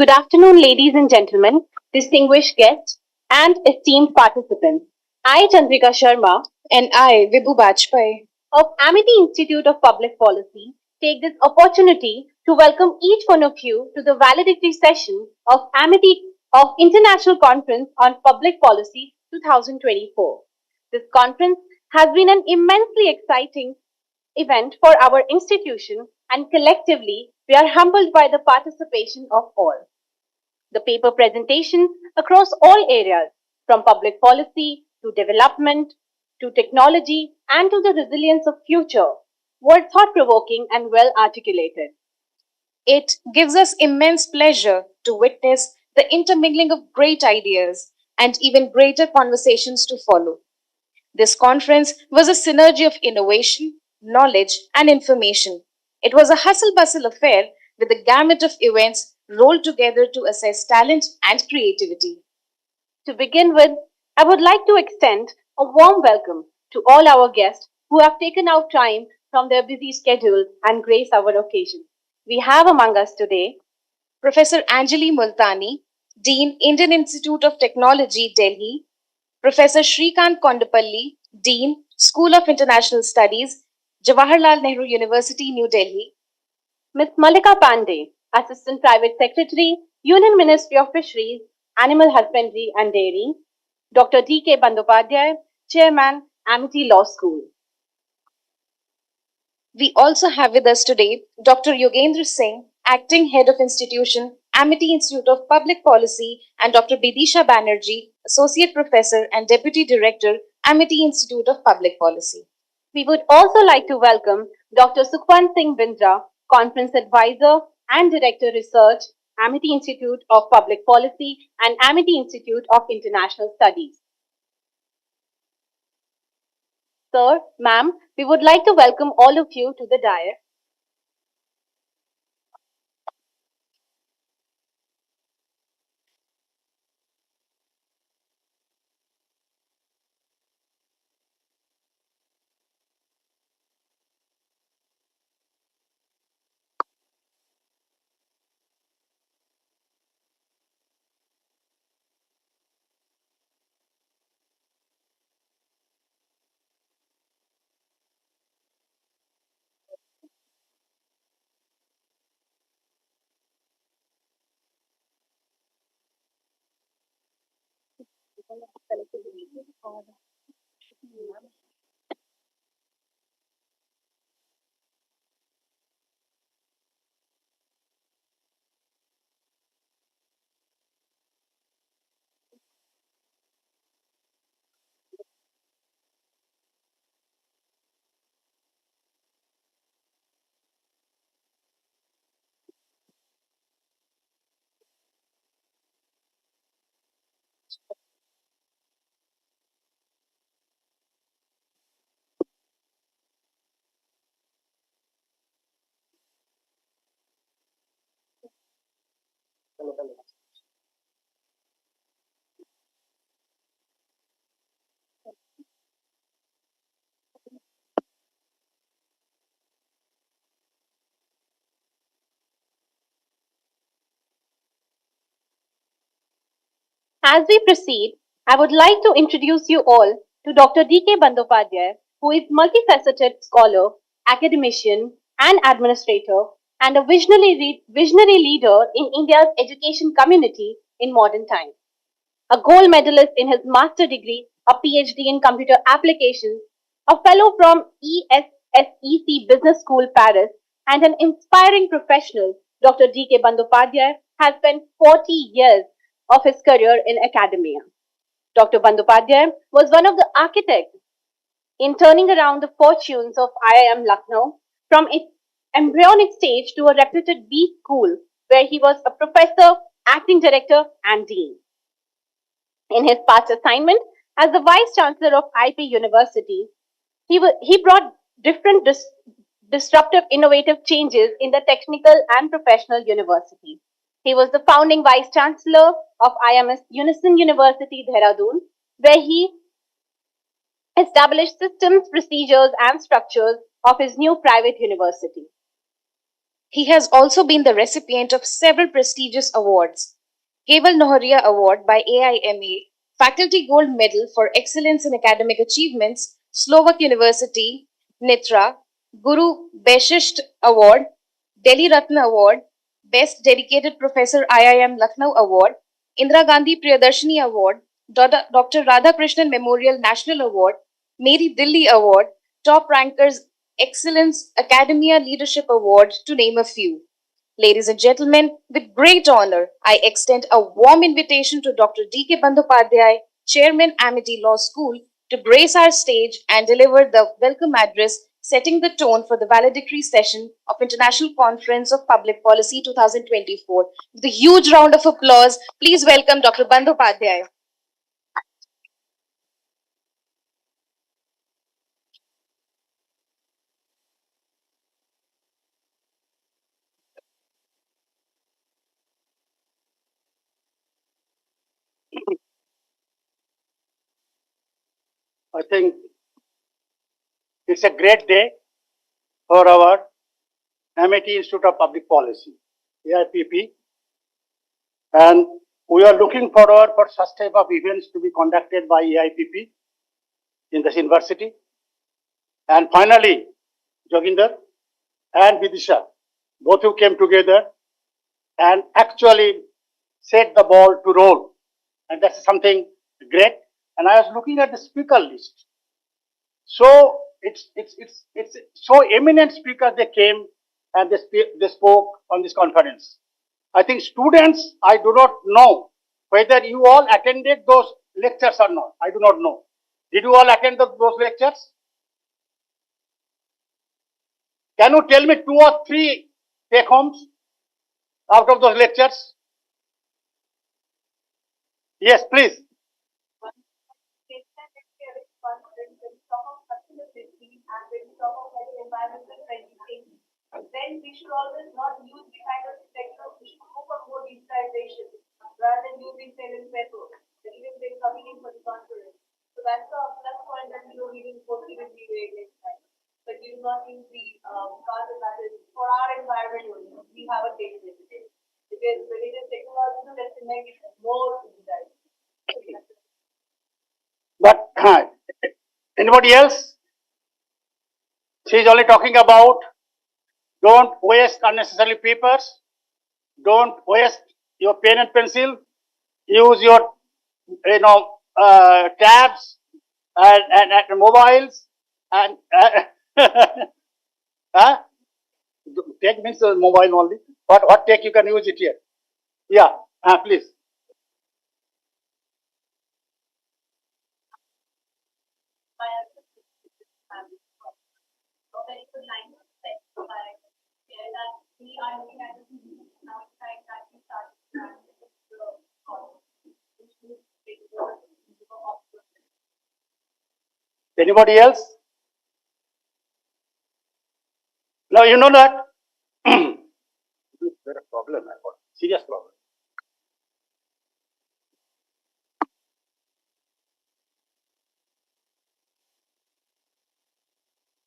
Good afternoon, ladies and gentlemen, distinguished guests, and esteemed participants. I, Chandrika Sharma, And I, Vibhu Bajpai. of Amity Institute of Public Policy, take this opportunity to welcome each one of you to the valedictory session of Amity of International Conference on Public Policy 2024. This conference has been an immensely exciting event for our institution, and collectively we are humbled by the participation of all. The paper presentations across all areas, from public policy to development to technology and to the resilience of future, were thought-provoking and well articulated. It gives us immense pleasure to witness the intermingling of great ideas and even greater conversations to follow. This conference was a synergy of innovation, knowledge, and information. It was a hustle bustle affair with a gamut of events rolled together to assess talent and creativity. To begin with, I would like to extend a warm welcome to all our guests who have taken out time from their busy schedule and grace our occasion. We have among us today Professor Anjali Multani, Dean, Indian Institute of Technology, Delhi; Professor Shrikant Kondapalli, Dean, School of International Studies, Jawaharlal Nehru University, New Delhi; Ms. Malika Pandey, Assistant Private Secretary, Union Ministry of Fisheries, Animal Husbandry and Dairy; Dr. D.K. Bandyopadhyay, Chairman, Amity Law School. We also have with us today Dr. Yogendra Singh, Acting Head of Institution, Amity Institute of Public Policy, and Dr. Bidisha Banerjee, Associate Professor and Deputy Director, Amity Institute of Public Policy. We would also like to welcome Dr. Sukhwant Singh Bindra, Conference Advisor and Director Research, Amity Institute of Public Policy and Amity Institute of International Studies. Sir, ma'am, we would like to welcome all of you to the dais. As we proceed, I would like to introduce you all to Dr. D.K. Bandyopadhyay, who is multifaceted scholar, academician, and administrator, and a visionary leader in India's education community in modern times. A gold medalist in his master degree, a PhD in computer applications, a fellow from ESSEC Business School, Paris, and an inspiring professional, Dr. D.K. Bandyopadhyay has spent 40 years of his career in academia. Dr. Bandyopadhyay was one of the architects in turning around the fortunes of IIM Lucknow from its embryonic stage to a reputed B school where he was a professor, acting director, and dean. In his past assignment as the Vice Chancellor of IP University, he brought different disruptive, innovative changes in the technical and professional university. He was the founding Vice Chancellor of IMS Unison University, Dehradun, where he established systems, procedures, and structures of his new private university. He has also been the recipient of several prestigious awards. Keval Noharia Award by AIMA, Faculty Gold Medal for Excellence in Academic Achievements, Slovak University, Nitra, Guru Beshisht Award, Delhi Ratna Award, Best Dedicated Professor IIM Lucknow Award, Indira Gandhi Priyadarshini Award, Dr. Radhakrishnan Memorial National Award, Mary Dilli Award, Top Rankers Excellence Academia Leadership Award, to name a few. Ladies and gentlemen, with great honor, I extend a warm invitation to Dr. D.K. Bandyopadhyay, Chairman, Amity Law School, to grace our stage and deliver the welcome address setting the tone for the valedictory session of International Conference of Public Policy 2024. With a huge round of applause, please welcome Dr. Bandyopadhyay. I think it's a great day for our MIT Institute of Public Policy, I-CoPP, and we are looking forward for such type of events to be conducted by I-CoPP in this university. And finally, Joginder and Vidisha, both who came together and actually set the ball to roll, and that's something great. And I was looking at the speaker list. So it's so eminent speakers they came and they spoke on this conference. I think students, I do not know whether you all attended those lectures or not. I do not know. Did you all attend those lectures? Can you tell me 2 or 3 take homes out of those lectures? Yes, please. Then we should always not use the kind of spectrum, we should go for more digitization rather than using pen and paper, and even when coming in for the conference. So that's a plus point that we don't even foresee will be very next time. But we do not use the carbon matters for our environment only. We have a data limited. Because when it is technological, that's to make it more digitized. But anybody else? She's only talking about don't waste unnecessary papers. Don't waste your pen and pencil. Use your, tabs and mobiles and tech means mobile only. What tech you can use it here? Yeah, please. Very good line of text by that we are looking at the now it's time that we start the call. Anybody else? Now you know that there's a problem. I got serious problem.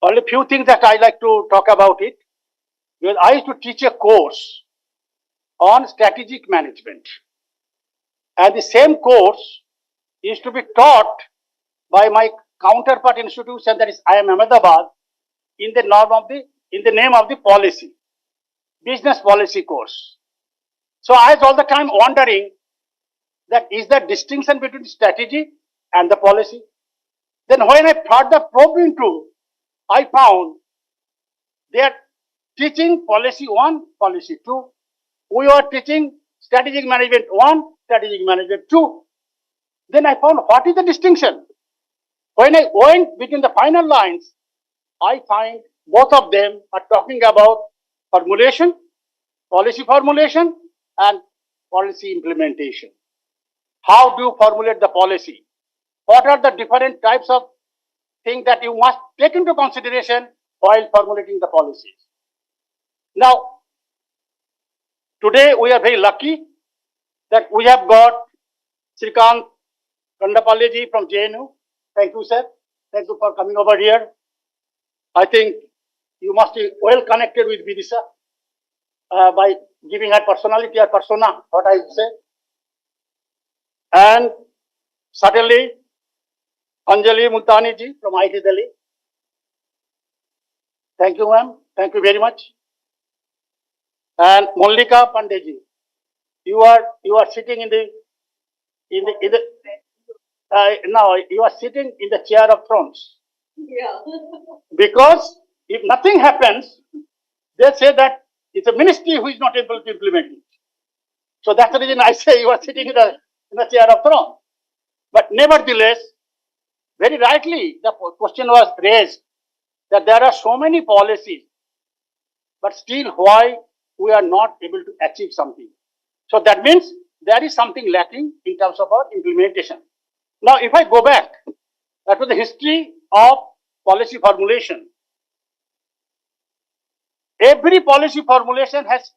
Only few things that I like to talk about it. Because I used to teach a course on strategic management. And the same course is to be taught by my counterpart institution, that is IIM Ahmedabad, in the name of the policy, business policy course. So I was all the time wondering that is there distinction between strategy and the policy? Then when I further probed into, I found they are teaching policy 1, policy 2. We are teaching strategic management 1, strategic management 2. Then I found what is the distinction? When I went between the final lines, I find both of them are talking about formulation, policy formulation, and policy implementation. How do you formulate the policy? What are the different types of things that you must take into consideration while formulating the policies? Now, today we are very lucky that we have got Srikant Kandapalli from JNU. Thank you, sir. Thank you for coming over here. I think you must be well connected with Vidisha. by giving her personality or persona, what I would say. And certainly, Anjali Multani ji from IT Delhi. Thank you, ma'am. Thank you very much. And Mallika Pandey ji, you are sitting now you are sitting in the chair of thrones. Yeah. Because if nothing happens, they say that it's a ministry who is not able to implement it. So that's the reason I say you are sitting in the chair of throne. But nevertheless, very rightly, the question was raised that there are so many policies, but still why we are not able to achieve something. So that means there is something lacking in terms of our implementation. Now, if I go back to the history of policy formulation, every policy formulation has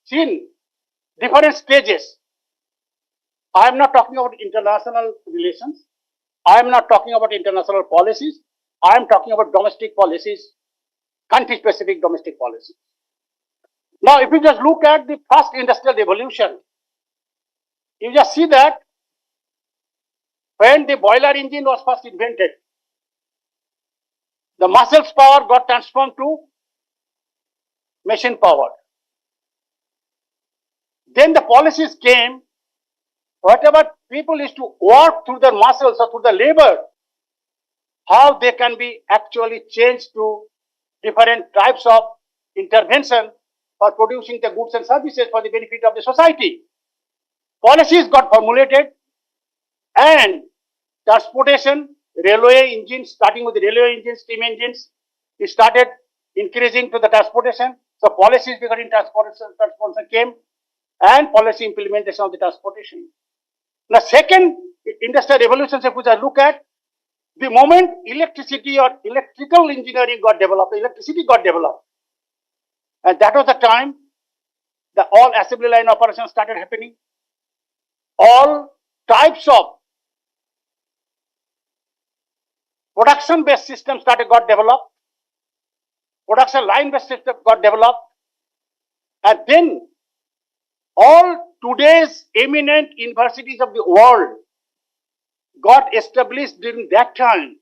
seen different stages. I am not talking about international relations. I am not talking about international policies. I am talking about domestic policies, country-specific domestic policies. Now, if you just look at the first industrial revolution, you just see that when the boiler engine was first invented, the muscles power got transformed to machine power. Then the policies came, whatever people is to work through their muscles or through the labor, how they can be actually changed to different types of intervention for producing the goods and services for the benefit of the society. Policies got formulated and transportation, railway engines, starting with the railway engines, steam engines, it started increasing to the transportation. So policies regarding transportation came and policy implementation of the transportation. The second industrial revolution, if we look at the moment electricity or electrical engineering got developed, electricity got developed. And that was the time the all assembly line operations started happening. All types of production-based systems got developed. Production line-based system got developed. And then all today's eminent universities of the world got established during that time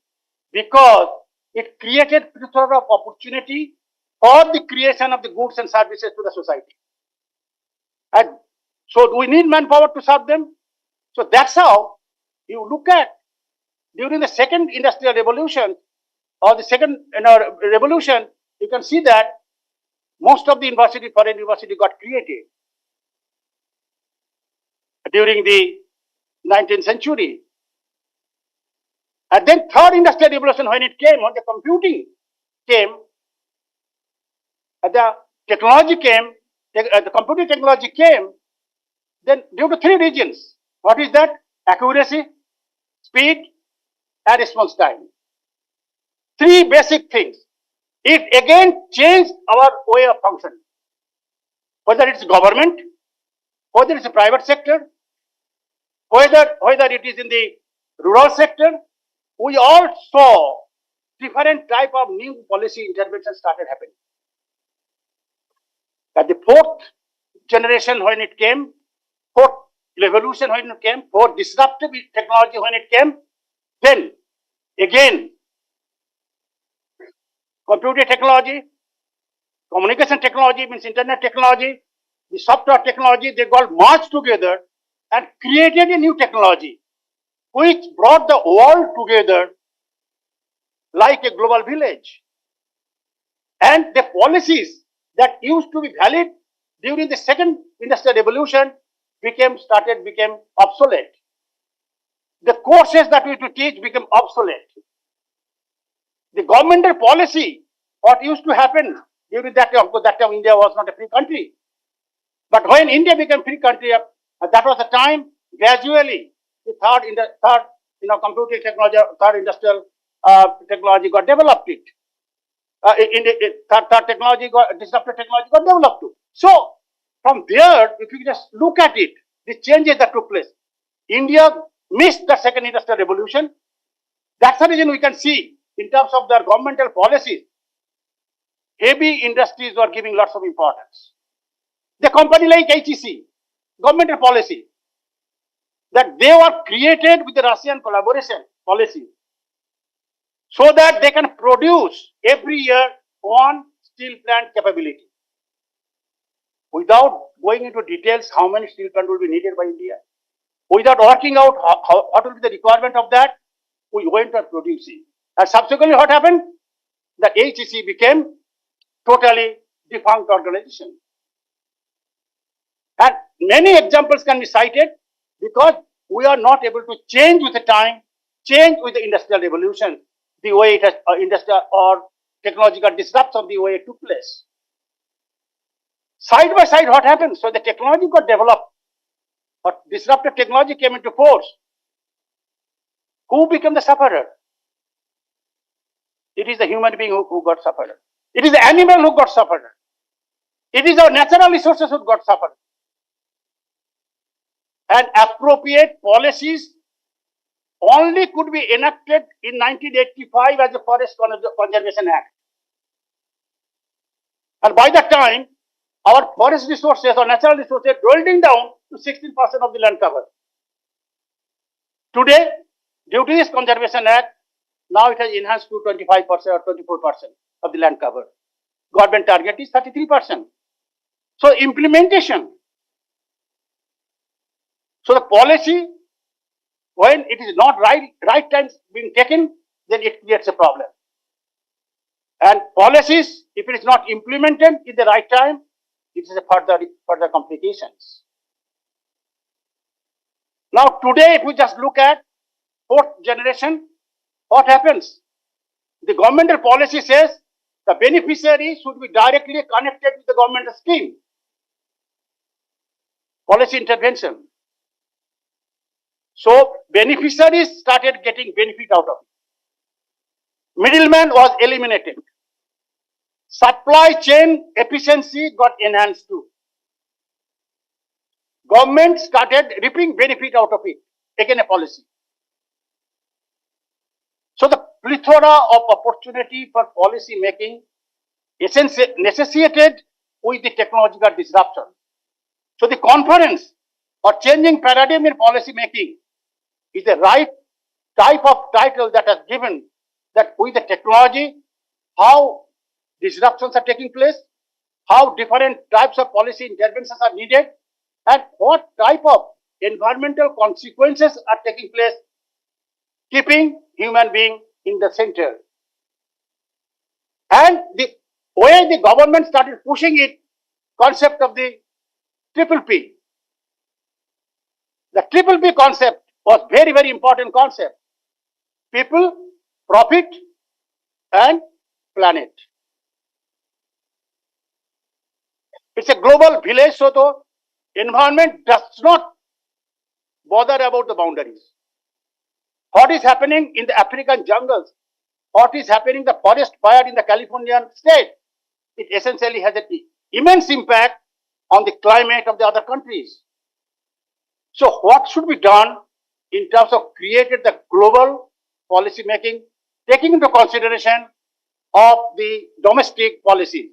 because it created a sort of opportunity for the creation of the goods and services to the society. And so we need manpower to serve them. So that's how you look at during the second industrial revolution or the second revolution, you can see that most of the foreign university got created during the 19th century. And then third industrial revolution, when it came, when the computing came, the technology came, the computing technology came, then due to three regions. What is that? Accuracy, speed, and response time. Three basic things. It again changed our way of functioning. Whether it's government, whether it's a private sector, whether it is in the rural sector, we all saw different type of new policy interventions started happening. At the fourth generation when it came, fourth revolution when it came, fourth disruptive technology when it came, then again computer technology, communication technology, means internet technology, the software technology, they got merged together and created a new technology which brought the world together like a global village. And the policies that used to be valid during the second industrial revolution became obsolete. The courses that we used to teach became obsolete. The governmental policy, what used to happen during that time, because that time India was not a free country. But when India became free country, that was the time gradually the third computing technology, third industrial technology got developed. Third technology disruptive technology got developed too. So from there, if you just look at it, the changes that took place. India missed the second industrial revolution. That's the reason we can see in terms of their governmental policies. heavy industries were giving lots of importance. The company like HEC, governmental policy, that they were created with the Russian collaboration policy so that they can produce every year one steel plant capability. Without going into details how many steel plants will be needed by India, without working out what will be the requirement of that, we went on producing. And subsequently what happened? The HEC became totally defunct organization. And many examples can be cited because we are not able to change with the time, change with the industrial revolution, the way it has industrial or technological disruption, the way it took place. Side by side, what happened? So the technology got developed, but disruptive technology came into force. Who became the sufferer? It is the human being who got suffered. It is the animal who got suffered. It is our natural resources who got suffered. And appropriate policies only could be enacted in 1985 as the Forest Conservation Act. And by that time, our forest resources or natural resources dwindling down to 16% of the land cover. Today, due to this Conservation Act, now it has enhanced to 25% or 24% of the land cover. Government target is 33%. So implementation. So the policy, when it is not right time being taken, then it creates a problem. And policies, if it is not implemented in the right time, it is a further complications. Now today, if we just look at fourth generation, what happens? The governmental policy says the beneficiary should be directly connected with the government scheme. Policy intervention. So beneficiaries started getting benefit out of it. Middleman was eliminated. Supply chain efficiency got enhanced too. Government started reaping benefit out of it. Again, a policy. So the plethora of opportunity for policy making necessitated with the technological disruption. So the conference or changing paradigm in policy making is the right type of title that has given that with the technology, how disruptions are taking place, how different types of policy interventions are needed, and what type of environmental consequences are taking place, keeping human being in the center. And the way the government started pushing it, concept of the triple P. The triple P concept was very, very important concept. People, profit, and planet. It's a global village, so the environment does not bother about the boundaries. What is happening in the African jungles, what is happening in the forest fire in the Californian state, it essentially has an immense impact on the climate of the other countries. So what should be done in terms of creating the global policy making, taking into consideration of the domestic policies?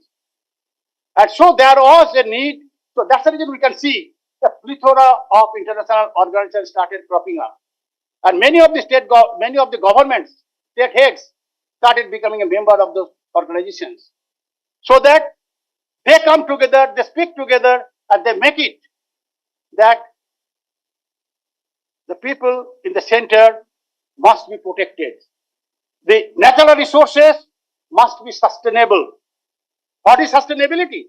And so there was a need. So that's the reason we can see the plethora of international organizations started cropping up. And many of the governments, state heads, started becoming a member of those organizations. So that they come together, they speak together, and they make it that the people in the center must be protected. The natural resources must be sustainable. What is sustainability?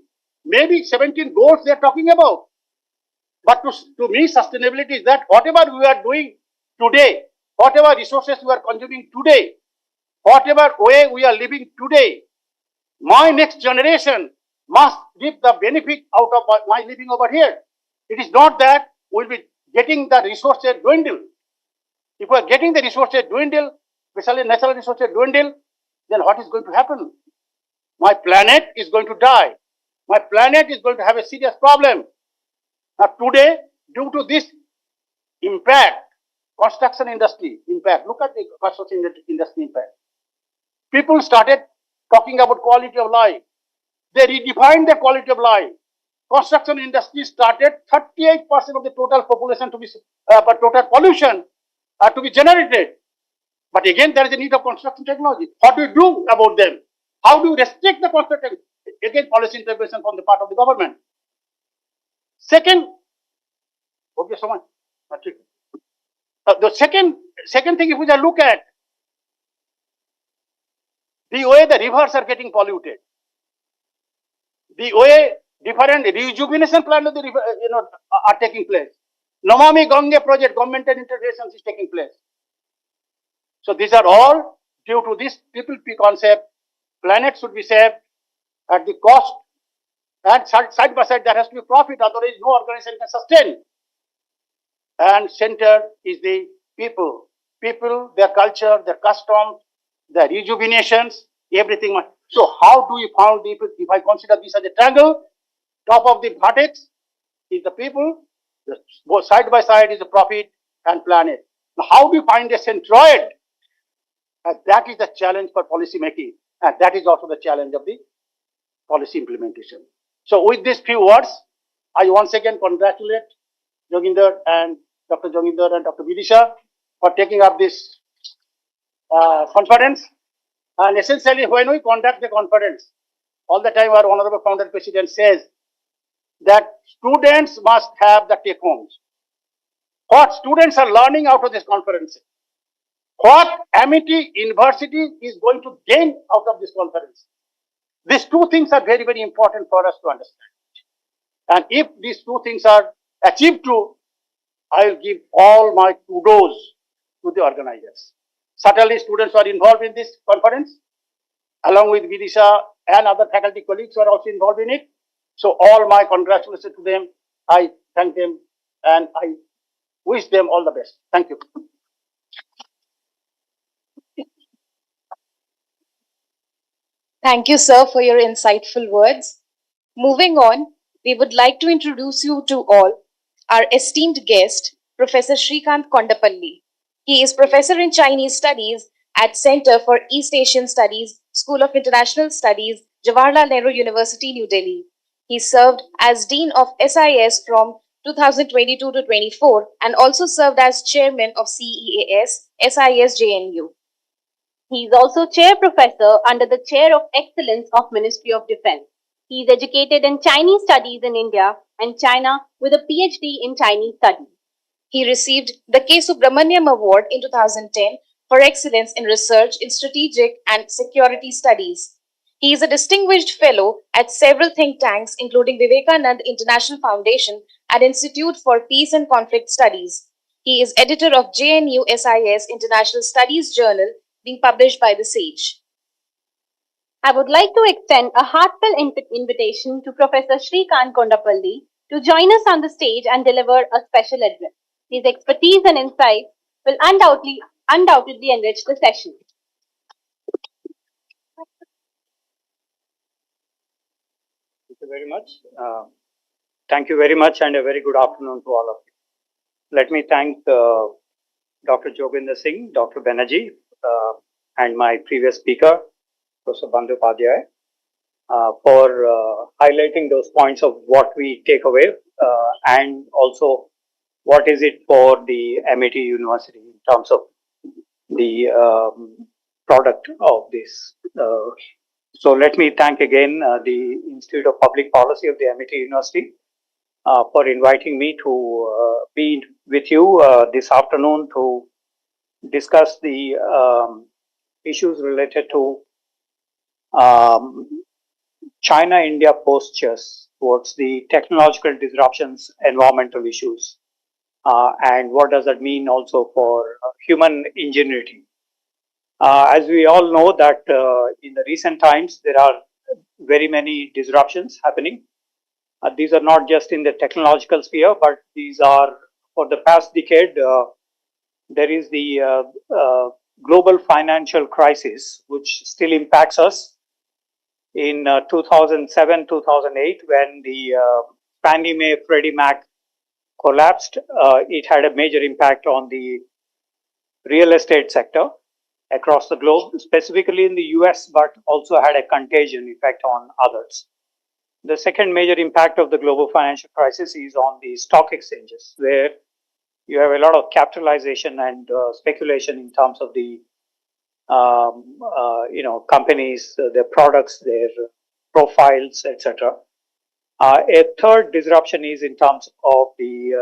Maybe 17 goals they are talking about. But to me, sustainability is that whatever we are doing today, whatever resources we are consuming today, whatever way we are living today, my next generation must give the benefit out of my living over here. It is not that we'll be getting the resources dwindle. If we are getting the resources dwindle, especially natural resources dwindle, then what is going to happen? My planet is going to die. My planet is going to have a serious problem. Now today, due to this impact, construction industry impact, look at the construction industry impact. People started talking about quality of life. They redefined the quality of life. Construction industry started 38% of the total population to be, total pollution to be generated. But again, there is a need of construction technology. What do you do about them? How do you restrict the construction? Again, policy intervention from the part of the government. Second, okay, someone. The second thing, if we look at the way the rivers are getting polluted, the way different rejuvenation plans of the river, are taking place. Namami Gange project, governmental interventions is taking place. So these are all due to this PPP concept. Planet should be saved at the cost, and side by side there has to be profit, otherwise no organization can sustain. And center is the people, their culture, their customs, their rejuvenations, everything. So how do we found if I consider this as a triangle, top of the vertex is the people, both side by side is the profit and planet. Now how do you find a centroid? And that is the challenge for policy making, and that is also the challenge of the policy implementation. So with these few words, I once again congratulate Joginder and Dr. Joginder and Dr. Vidisha for taking up this conference. And essentially, when we conduct the conference, all the time our Honorable Founder President says that students must have the take homes. What students are learning out of this conference? What Amity University is going to gain out of this conference? These two things are very, very important for us to understand. And if these two things are achieved too, I will give all my kudos to the organizers. Certainly, students are involved in this conference, along with Vidisha and other faculty colleagues who are also involved in it. So all my congratulations to them. I thank them and I wish them all the best. Thank you. Thank you, sir, for your insightful words. Moving on, we would like to introduce you to all our esteemed guest, Professor Shrikant Kondapalli. He is Professor in Chinese Studies at Center for East Asian Studies, School of International Studies, Jawaharlal Nehru University, New Delhi. He served as Dean of SIS from 2022 to 24 and also served as Chairman of CEAS, SIS JNU. He is also Chair Professor under the Chair of Excellence of Ministry of Defense. He is educated in Chinese Studies in India and China with a PhD in Chinese Studies. He received the K. Subramaniam Award in 2010 for excellence in research in strategic and security studies. He is a distinguished fellow at several think tanks, including Vivekanand International Foundation and Institute for Peace and Conflict Studies. He is editor of JNU SIS International Studies Journal, being published by the SAGE. I would like to extend a heartfelt invitation to Professor Shrikant Kondapalli to join us on the stage and deliver a special address. His expertise and insights will undoubtedly enrich the session. Thank you very much. Thank you very much and a very good afternoon to all of you. Let me thank Dr. Joginder Singh, Dr. Banerjee, and my previous speaker, Professor Bandyopadhyay, for highlighting those points of what we take away and also what is it for the MIT University in terms of the product of this. So let me thank again the Institute of Public Policy of the MIT University for inviting me to be with you this afternoon to discuss the issues related to China-India postures towards the technological disruptions, environmental issues, and what does that mean also for human ingenuity. As we all know that in the recent times, there are very many disruptions happening. These are not just in the technological sphere, but these are for the past decade, there is the global financial crisis, which still impacts us. In 2007, 2008, when the Fannie Mae, Freddie Mac collapsed, it had a major impact on the real estate sector across the globe, specifically in the US, but also had a contagion effect on others. The second major impact of the global financial crisis is on the stock exchanges, where you have a lot of capitalization and speculation in terms of the companies, their products, their profiles, etc. A third disruption is in terms of the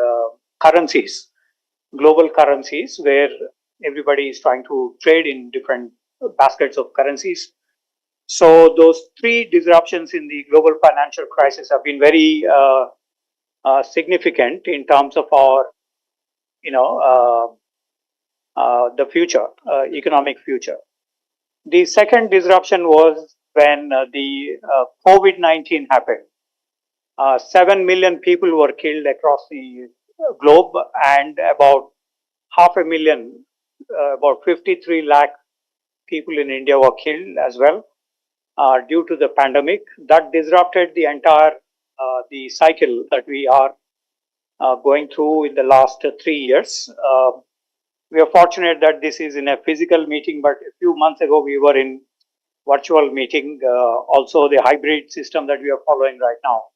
currencies, global currencies, where everybody is trying to trade in different baskets of currencies. So those three disruptions in the global financial crisis have been very significant in terms of our, the future, economic future. The second disruption was when the COVID-19 happened. 7 million people were killed across the globe, and about 500,000, about 53 lakh people in India were killed as well due to the pandemic. That disrupted the entire the cycle that we are going through in the last 3 years. We are fortunate that this is in a physical meeting, but a few months ago we were in virtual meeting, also the hybrid system that we are following right now.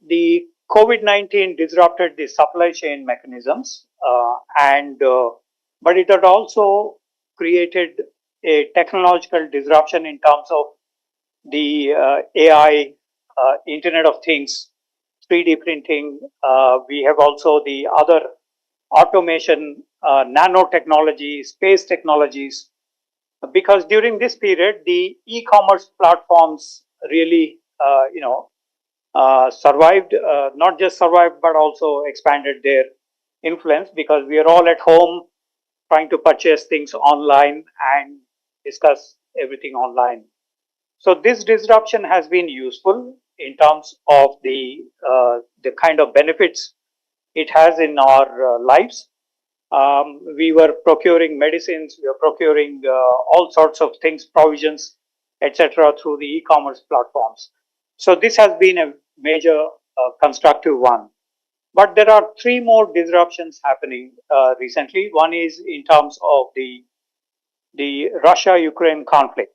The COVID-19 disrupted the supply chain mechanisms, but it had also created a technological disruption in terms of the AI, Internet of Things, 3D printing. We have also the other automation, nanotechnology, space technologies, because during this period, the e-commerce platforms really, survived, not just survived, but also expanded their influence, because we are all at home trying to purchase things online and discuss everything online. So this disruption has been useful in terms of the kind of benefits it has in our lives. We were procuring medicines, we were procuring all sorts of things, provisions, etc., through the e-commerce platforms. So this has been a major constructive one. But there are three more disruptions happening recently. One is in terms of the Russia-Ukraine conflict.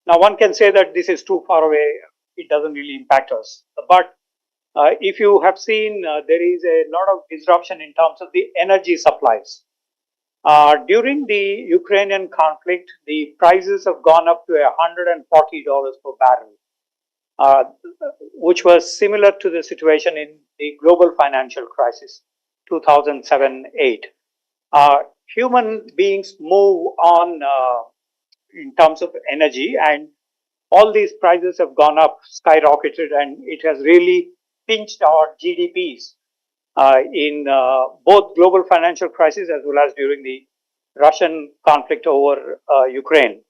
Now, one can say that this is too far away, it doesn't really impact us. But if you have seen, there is a lot of disruption in terms of the energy supplies. During the Ukrainian conflict, the prices have gone up to $140 per barrel, which was similar to the situation in the global financial crisis, 2007-8. Human beings move on in terms of energy, and all these prices have gone up, skyrocketed, and it has really pinched our GDPs in both global financial crisis as well as during the Russian conflict over Ukraine.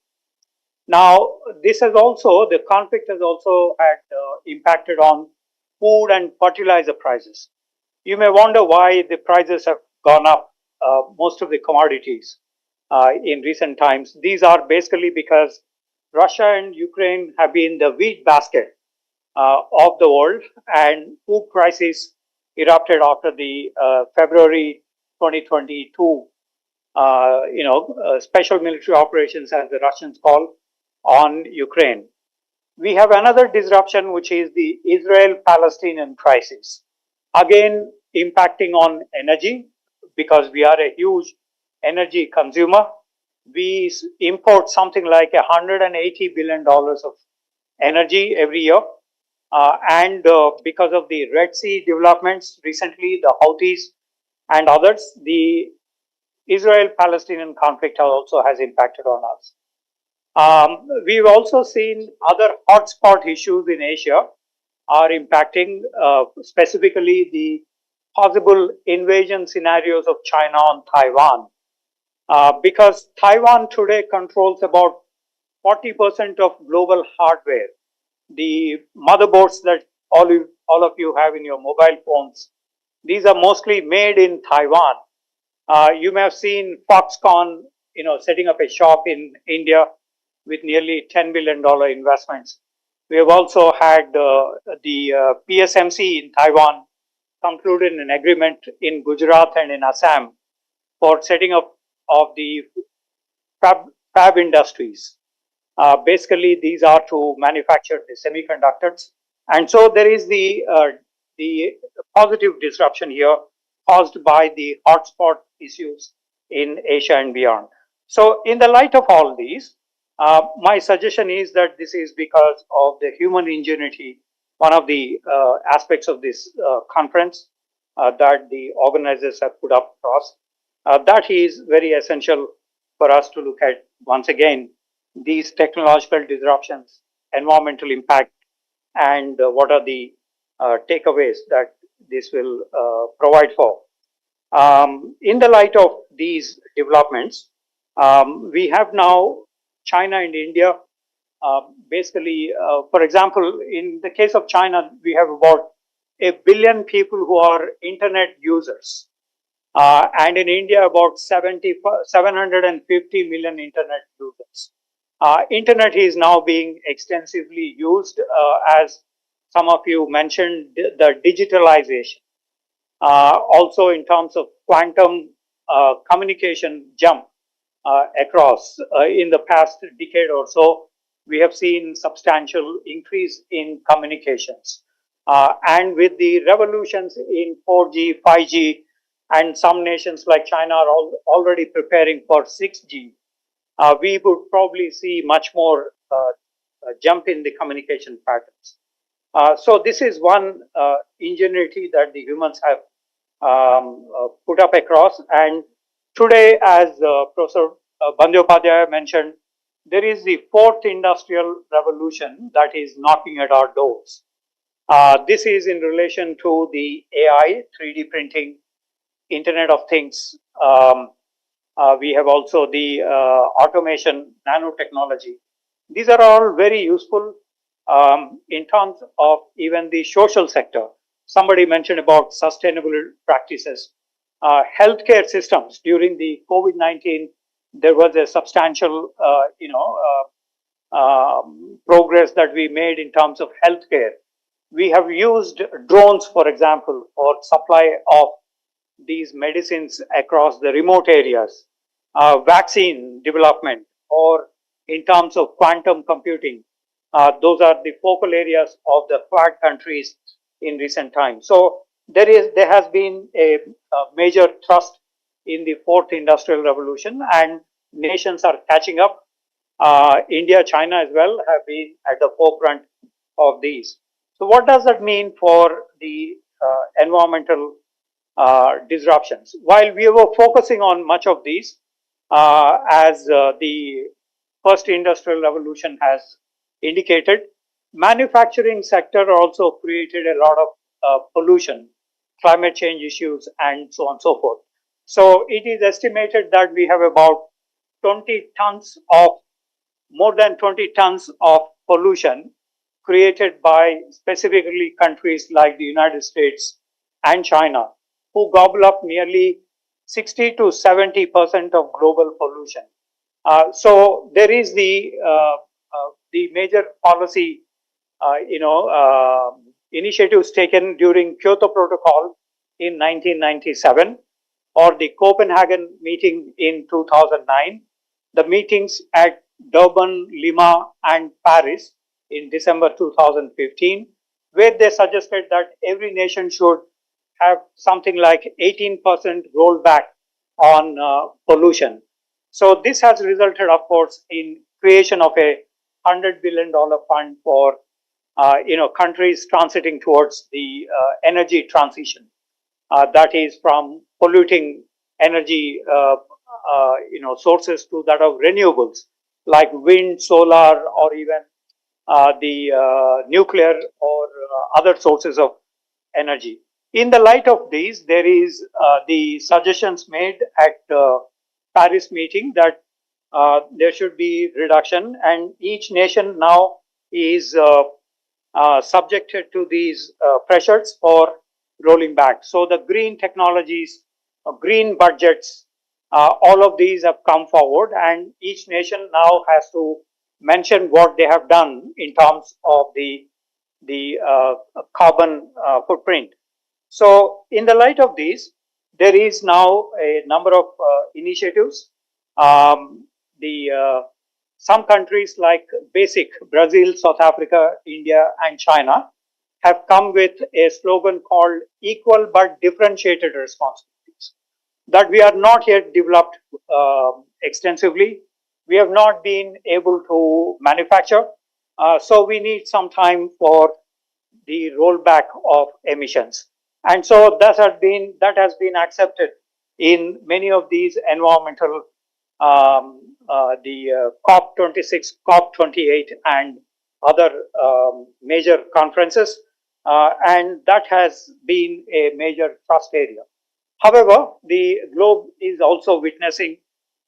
Now, the conflict has also had impacted on food and fertilizer prices. You may wonder why the prices have gone up, most of the commodities in recent times. These are basically because Russia and Ukraine have been the wheat basket of the world, and food crisis erupted after the February 2022, special military operations, as the Russians call, on Ukraine. We have another disruption, which is the Israel-Palestinian crisis. Again, impacting on energy, because we are a huge energy consumer. We import something like $180 billion of energy every year. And because of the Red Sea developments recently, the Houthis and others, the Israel-Palestinian conflict also has impacted on us. We've also seen other hotspot issues in Asia are impacting, specifically the possible invasion scenarios of China on Taiwan. Because Taiwan today controls about 40% of global hardware. The motherboards that all of you have in your mobile phones, these are mostly made in Taiwan. You may have seen Foxconn, setting up a shop in India with nearly $10 billion investments. We have also had the PSMC in Taiwan concluded an agreement in Gujarat and in Assam for setting up of the fab industries. Basically, these are to manufacture the semiconductors. And so there is the positive disruption here caused by the hotspot issues in Asia and beyond. So in the light of all these, my suggestion is that this is because of the human ingenuity, one of the aspects of this conference that the organizers have put up across. That is very essential for us to look at once again these technological disruptions, environmental impact, and what are the takeaways that this will provide for. In the light of these developments, we have now China and India. Basically, for example, in the case of China, we have about 1 billion people who are internet users. And in India, about 750 million internet users. Internet is now being extensively used, as some of you mentioned, the digitalization. Also in terms of quantum communication jump across in the past decade or so, we have seen substantial increase in communications. And with the revolutions in 4G, 5G, and some nations like China are already preparing for 6G, we would probably see much more jump in the communication patterns. So this is one ingenuity that the humans have put up across. And today, as Professor Bandyopadhyay mentioned, there is the fourth industrial revolution that is knocking at our doors. This is in relation to the AI, 3D printing, Internet of Things. We have also the automation, nanotechnology. These are all very useful in terms of even the social sector. Somebody mentioned about sustainable practices. Healthcare systems during the COVID-19, there was a substantial, progress that we made in terms of healthcare. We have used drones, for example, for supply of these medicines across the remote areas, vaccine development, or in terms of quantum computing. Those are the focal areas of the Quad countries in recent times. So there has been a major thrust in the fourth industrial revolution, and nations are catching up. India, China as well have been at the forefront of these. So what does that mean for the environmental disruptions? While we were focusing on much of these, as the first industrial revolution has indicated, manufacturing sector also created a lot of pollution, climate change issues, and so on and so forth. So it is estimated that we have about 20 tons of, more than 20 tons of pollution created by specifically countries like the United States and China, who gobble up nearly 60 to 70% of global pollution. So there is the major policy, initiatives taken during Kyoto Protocol in 1997, or the Copenhagen meeting in 2009, the meetings at Durban, Lima, and Paris in December 2015, where they suggested that every nation should have something like 18% rollback on pollution. So this has resulted, of course, in creation of a $100 billion fund for countries transiting towards the energy transition. That is from polluting energy sources to that of renewables like wind, solar, or even the nuclear or other sources of energy. In the light of these, there is the suggestions made at Paris meeting that there should be reduction, and each nation now is subjected to these pressures for rolling back. So the green technologies, green budgets, all of these have come forward, and each nation now has to mention what they have done in terms of the carbon footprint. So in the light of these, there is now a number of initiatives. The some countries like BASIC, Brazil, South Africa, India, and China, have come with a slogan called equal but differentiated responsibilities that we are not yet developed extensively. We have not been able to manufacture, so we need some time for the rollback of emissions. And so that has been accepted in many of these environmental, COP26, COP28, and other major conferences, and that has been a major thrust area. However, the globe is also witnessing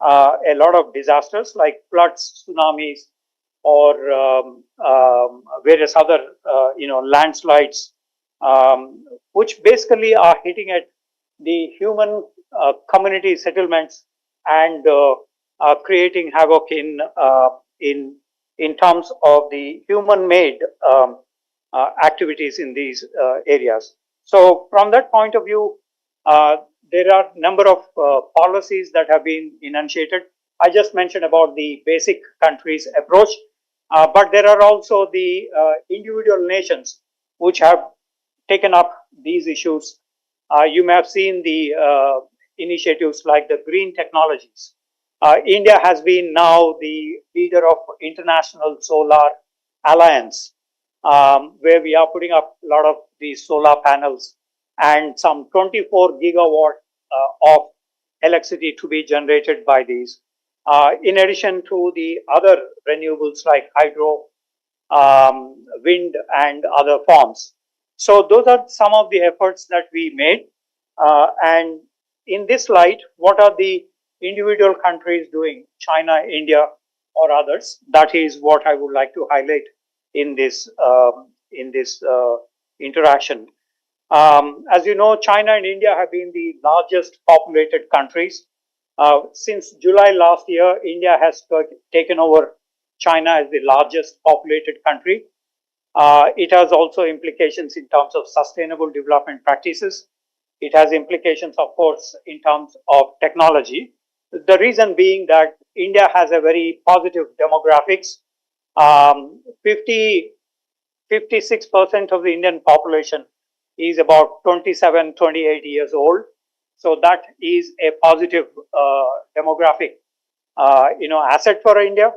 a lot of disasters like floods, tsunamis, or various other, landslides, which basically are hitting at the human community settlements and creating havoc in terms of the human-made activities in these areas. So, from that point of view, there are a number of policies that have been enunciated. I just mentioned about the BASIC countries approach, but there are also the individual nations which have taken up these issues. You may have seen the initiatives like the green technologies. India has been now the leader of International Solar Alliance, where we are putting up a lot of these solar panels and some 24 gigawatt of electricity to be generated by these. In addition to the other renewables like hydro, wind, and other forms. So those are some of the efforts that we made. And in this light, what are the individual countries doing, China, India, or others? That is what I would like to highlight in this interaction. As you know, China and India have been the largest populated countries. Since July last year, India has taken over China as the largest populated country. It has also implications in terms of sustainable development practices. It has implications, of course, in terms of technology. The reason being that India has a very positive demographics. 56% of the Indian population is about 27, 28 years old. So that is a positive demographic, asset for India,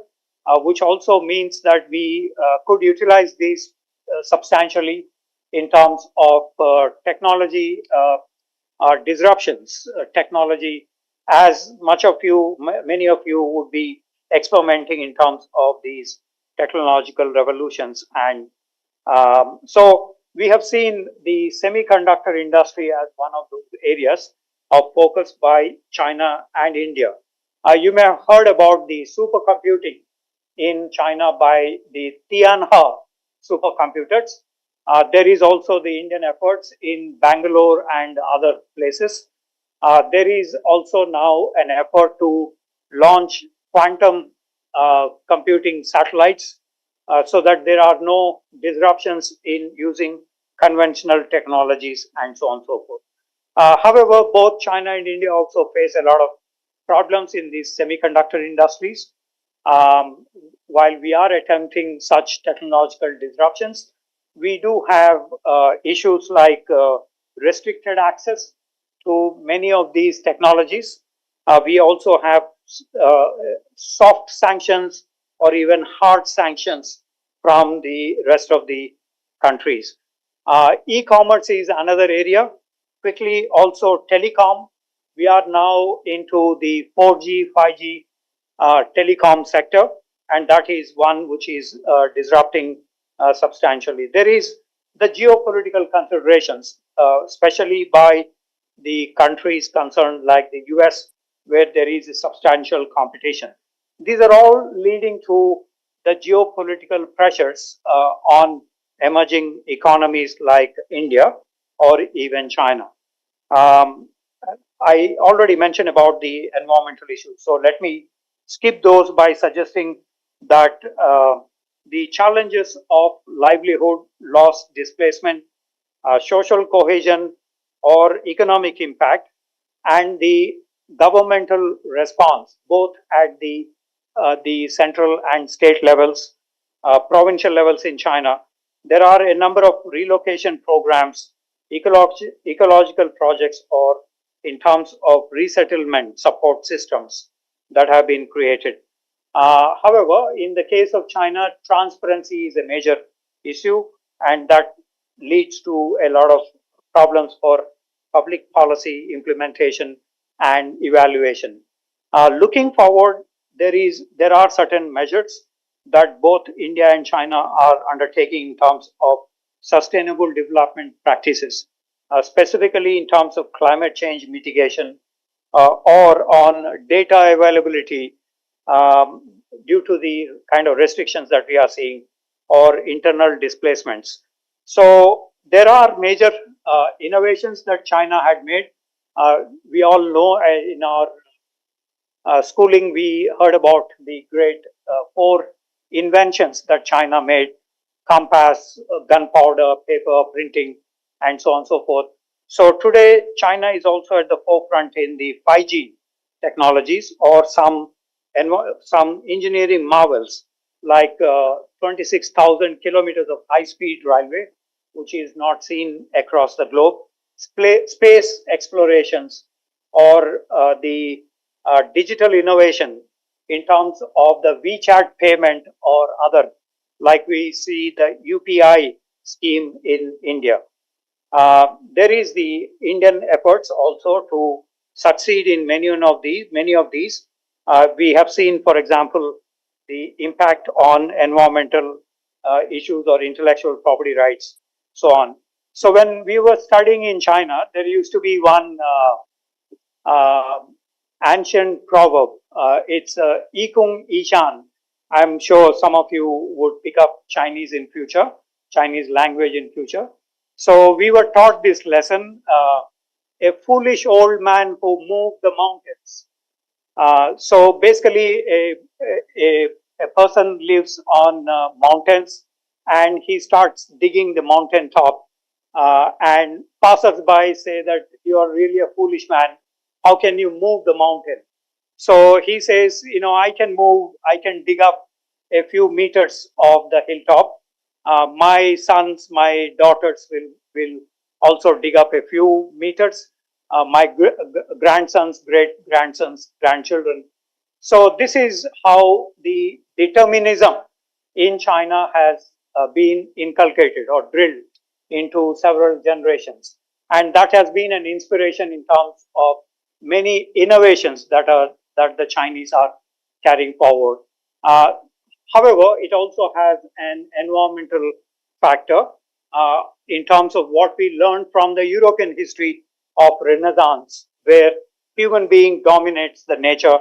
which also means that we could utilize these substantially in terms of technology disruptions, technology, as many of you would be experimenting in terms of these technological revolutions. And so we have seen the semiconductor industry as one of those areas of focus by China and India. You may have heard about the supercomputing in China by the Tianhe supercomputers. There is also the Indian efforts in Bangalore and other places. There is also now an effort to launch quantum computing satellites so that there are no disruptions in using conventional technologies and so on and so forth. However, both China and India also face a lot of problems in these semiconductor industries. While we are attempting such technological disruptions, we do have issues like restricted access to many of these technologies. We also have soft sanctions or even hard sanctions from the rest of the countries. E-commerce is another area. Quickly, also telecom. We are now into the 4G, 5G telecom sector, and that is one which is disrupting substantially. There is the geopolitical considerations, especially by the countries concerned like the US, where there is a substantial competition. These are all leading to the geopolitical pressures on emerging economies like India or even China. I already mentioned about the environmental issues, so let me skip those by suggesting that the challenges of livelihood loss, displacement, social cohesion, or economic impact, and the governmental response, both at the the central and state levels, provincial levels in China, there are a number of relocation programs, ecological projects, or in terms of resettlement support systems that have been created. However, in the case of China, transparency is a major issue, and that leads to a lot of problems for public policy implementation and evaluation. Looking forward, there are certain measures that both India and China are undertaking in terms of sustainable development practices, specifically in terms of climate change mitigation or on data availability due to the kind of restrictions that we are seeing or internal displacements. So there are major innovations that China had made. We all know in our schooling, we heard about the great four inventions that China made: compass, gunpowder, paper, printing, and so on and so forth. So today, China is also at the forefront in the 5G technologies or some engineering marvels like 26,000 kilometers of high-speed railway, which is not seen across the globe, space explorations, or the digital innovation in terms of the WeChat payment or other, like we see the UPI scheme in India. There is the Indian efforts also to succeed in many of these. We have seen, for example, the impact on environmental issues or intellectual property rights, so on. So when we were studying in China, there used to be one ancient proverb. It's Ikung Ishan. I'm sure some of you would pick up Chinese in future, Chinese language in future. So we were taught this lesson, a foolish old man who moved the mountains. So basically a person lives on mountains and he starts digging the mountain top and passers-by say that you are really a foolish man. How can you move the mountain? So he says, I can dig up a few meters of the hilltop. My sons, my daughters will also dig up a few meters. My grandsons, great-grandsons, grandchildren. So this is how the determinism in China has been inculcated or drilled into several generations. And that has been an inspiration in terms of many innovations that the Chinese are carrying forward. However, it also has an environmental factor in terms of what we learned from the European history of Renaissance, where human being dominates the nature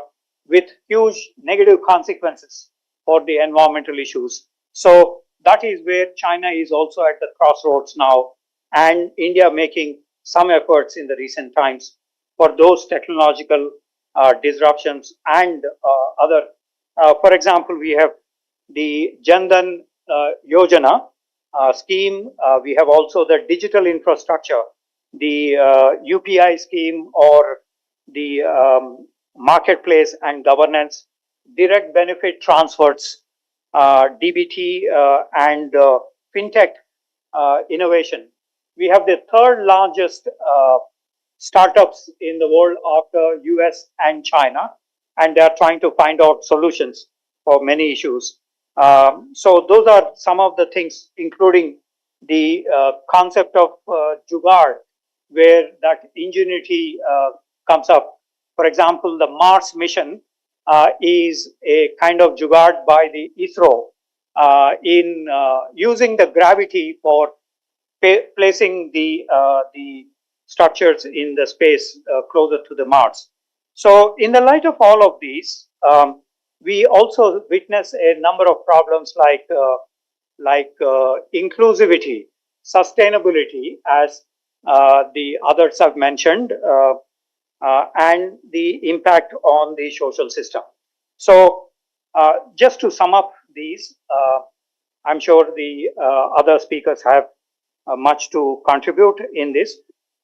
with huge negative consequences for the environmental issues. So that is where China is also at the crossroads now, and India making some efforts in the recent times for those technological disruptions and other. For example, we have the Jandan Yojana scheme. We have also the digital infrastructure, the UPI scheme, or the marketplace and governance, direct benefit transfers, DBT, and fintech innovation. We have the third largest startups in the world after US and China, and they are trying to find out solutions for many issues. So those are some of the things, including the concept of jugaad, where that ingenuity comes up. For example, the Mars mission is a kind of jugaad by the ISRO in using the gravity for placing the structures in the space closer to the Mars. So in the light of all of these, we also witness a number of problems like inclusivity, sustainability, as the others have mentioned, and the impact on the social system. So just to sum up these, I'm sure the other speakers have much to contribute in this.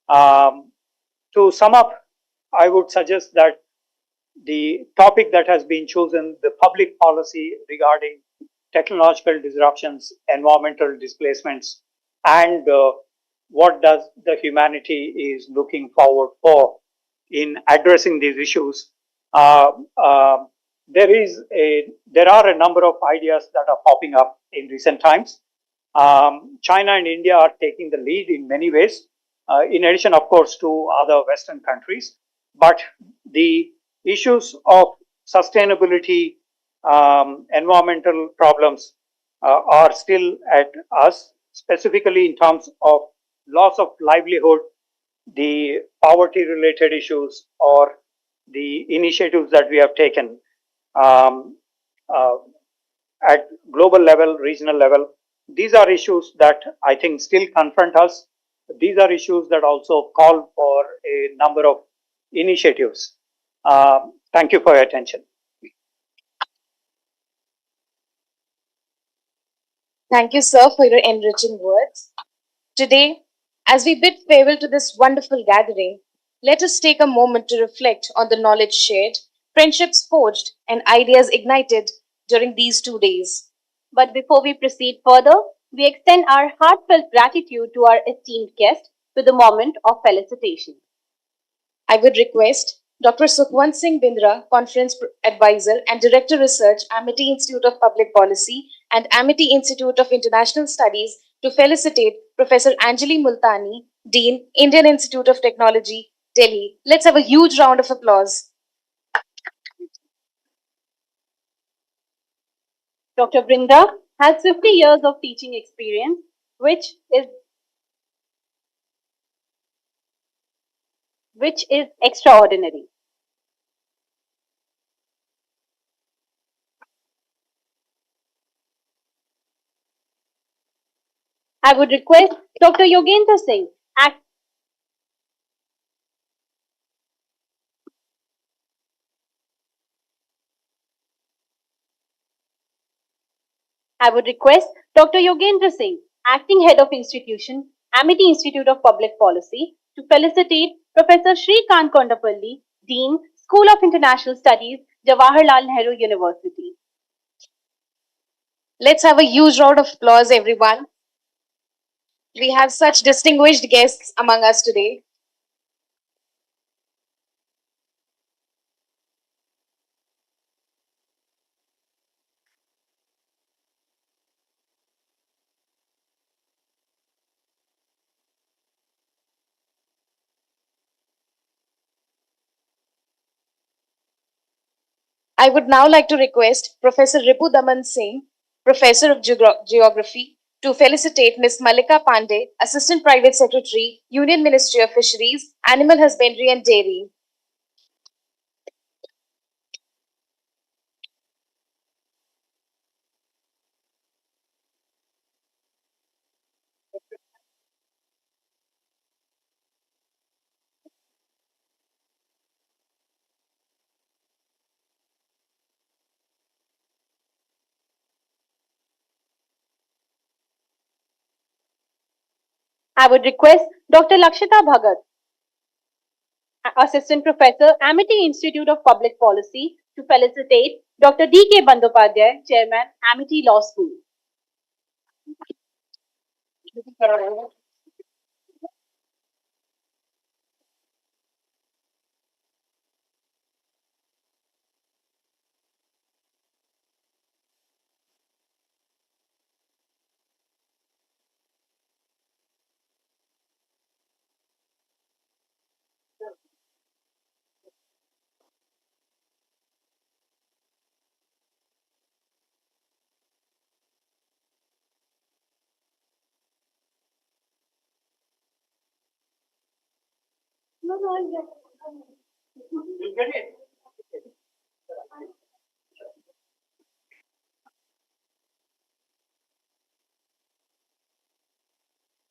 To sum up, I would suggest that the topic that has been chosen, the public policy regarding technological disruptions, environmental displacements, and what does the humanity is looking forward for in addressing these issues. Uh, uh, there are a number of ideas that are popping up in recent times. China and India are taking the lead in many ways, in addition, of course, to other Western countries. But the issues of sustainability, environmental problems are still at us, specifically in terms of loss of livelihood, the poverty related issues, or the initiatives that we have taken um, uh, at global level, regional level. These are issues that I think still confront us. These are issues that also call for a number of initiatives. Thank you for your attention. Thank you, sir, for your enriching words. Today, as we bid farewell to this wonderful gathering, let us take a moment to reflect on the knowledge shared, friendships forged, and ideas ignited during these 2 days. But before we proceed further, we extend our heartfelt gratitude to our esteemed guest with a moment of felicitation. I would request Dr. Sukhwant Singh Bindra, Conference Advisor and Director Research, Amity Institute of Public Policy and Amity Institute of International Studies, to felicitate Professor Anjali Multani, Dean, Indian Institute of Technology, Delhi. Let's have a huge round of applause. Dr. Brinda has 50 years of teaching experience, which is extraordinary. I would request Dr. Yogendra Singh, Acting Head of Institution, Amity Institute of Public Policy, to felicitate Professor Shrikant Kondapalli, Dean, School of International Studies, Jawaharlal Nehru University. Let's have a huge round of applause, everyone. We have such distinguished guests among us today. I would now like to request Professor Ripu Daman Singh, Professor of Geography, to felicitate Ms. Malika Pandey, Assistant Private Secretary, Union Ministry of Fisheries, Animal Husbandry and Dairy. I would request Dr. Lakshita Bhagat, Assistant Professor, Amity Institute of Public Policy, to felicitate Dr. D.K. Bandyopadhyay, Chairman, Amity Law School.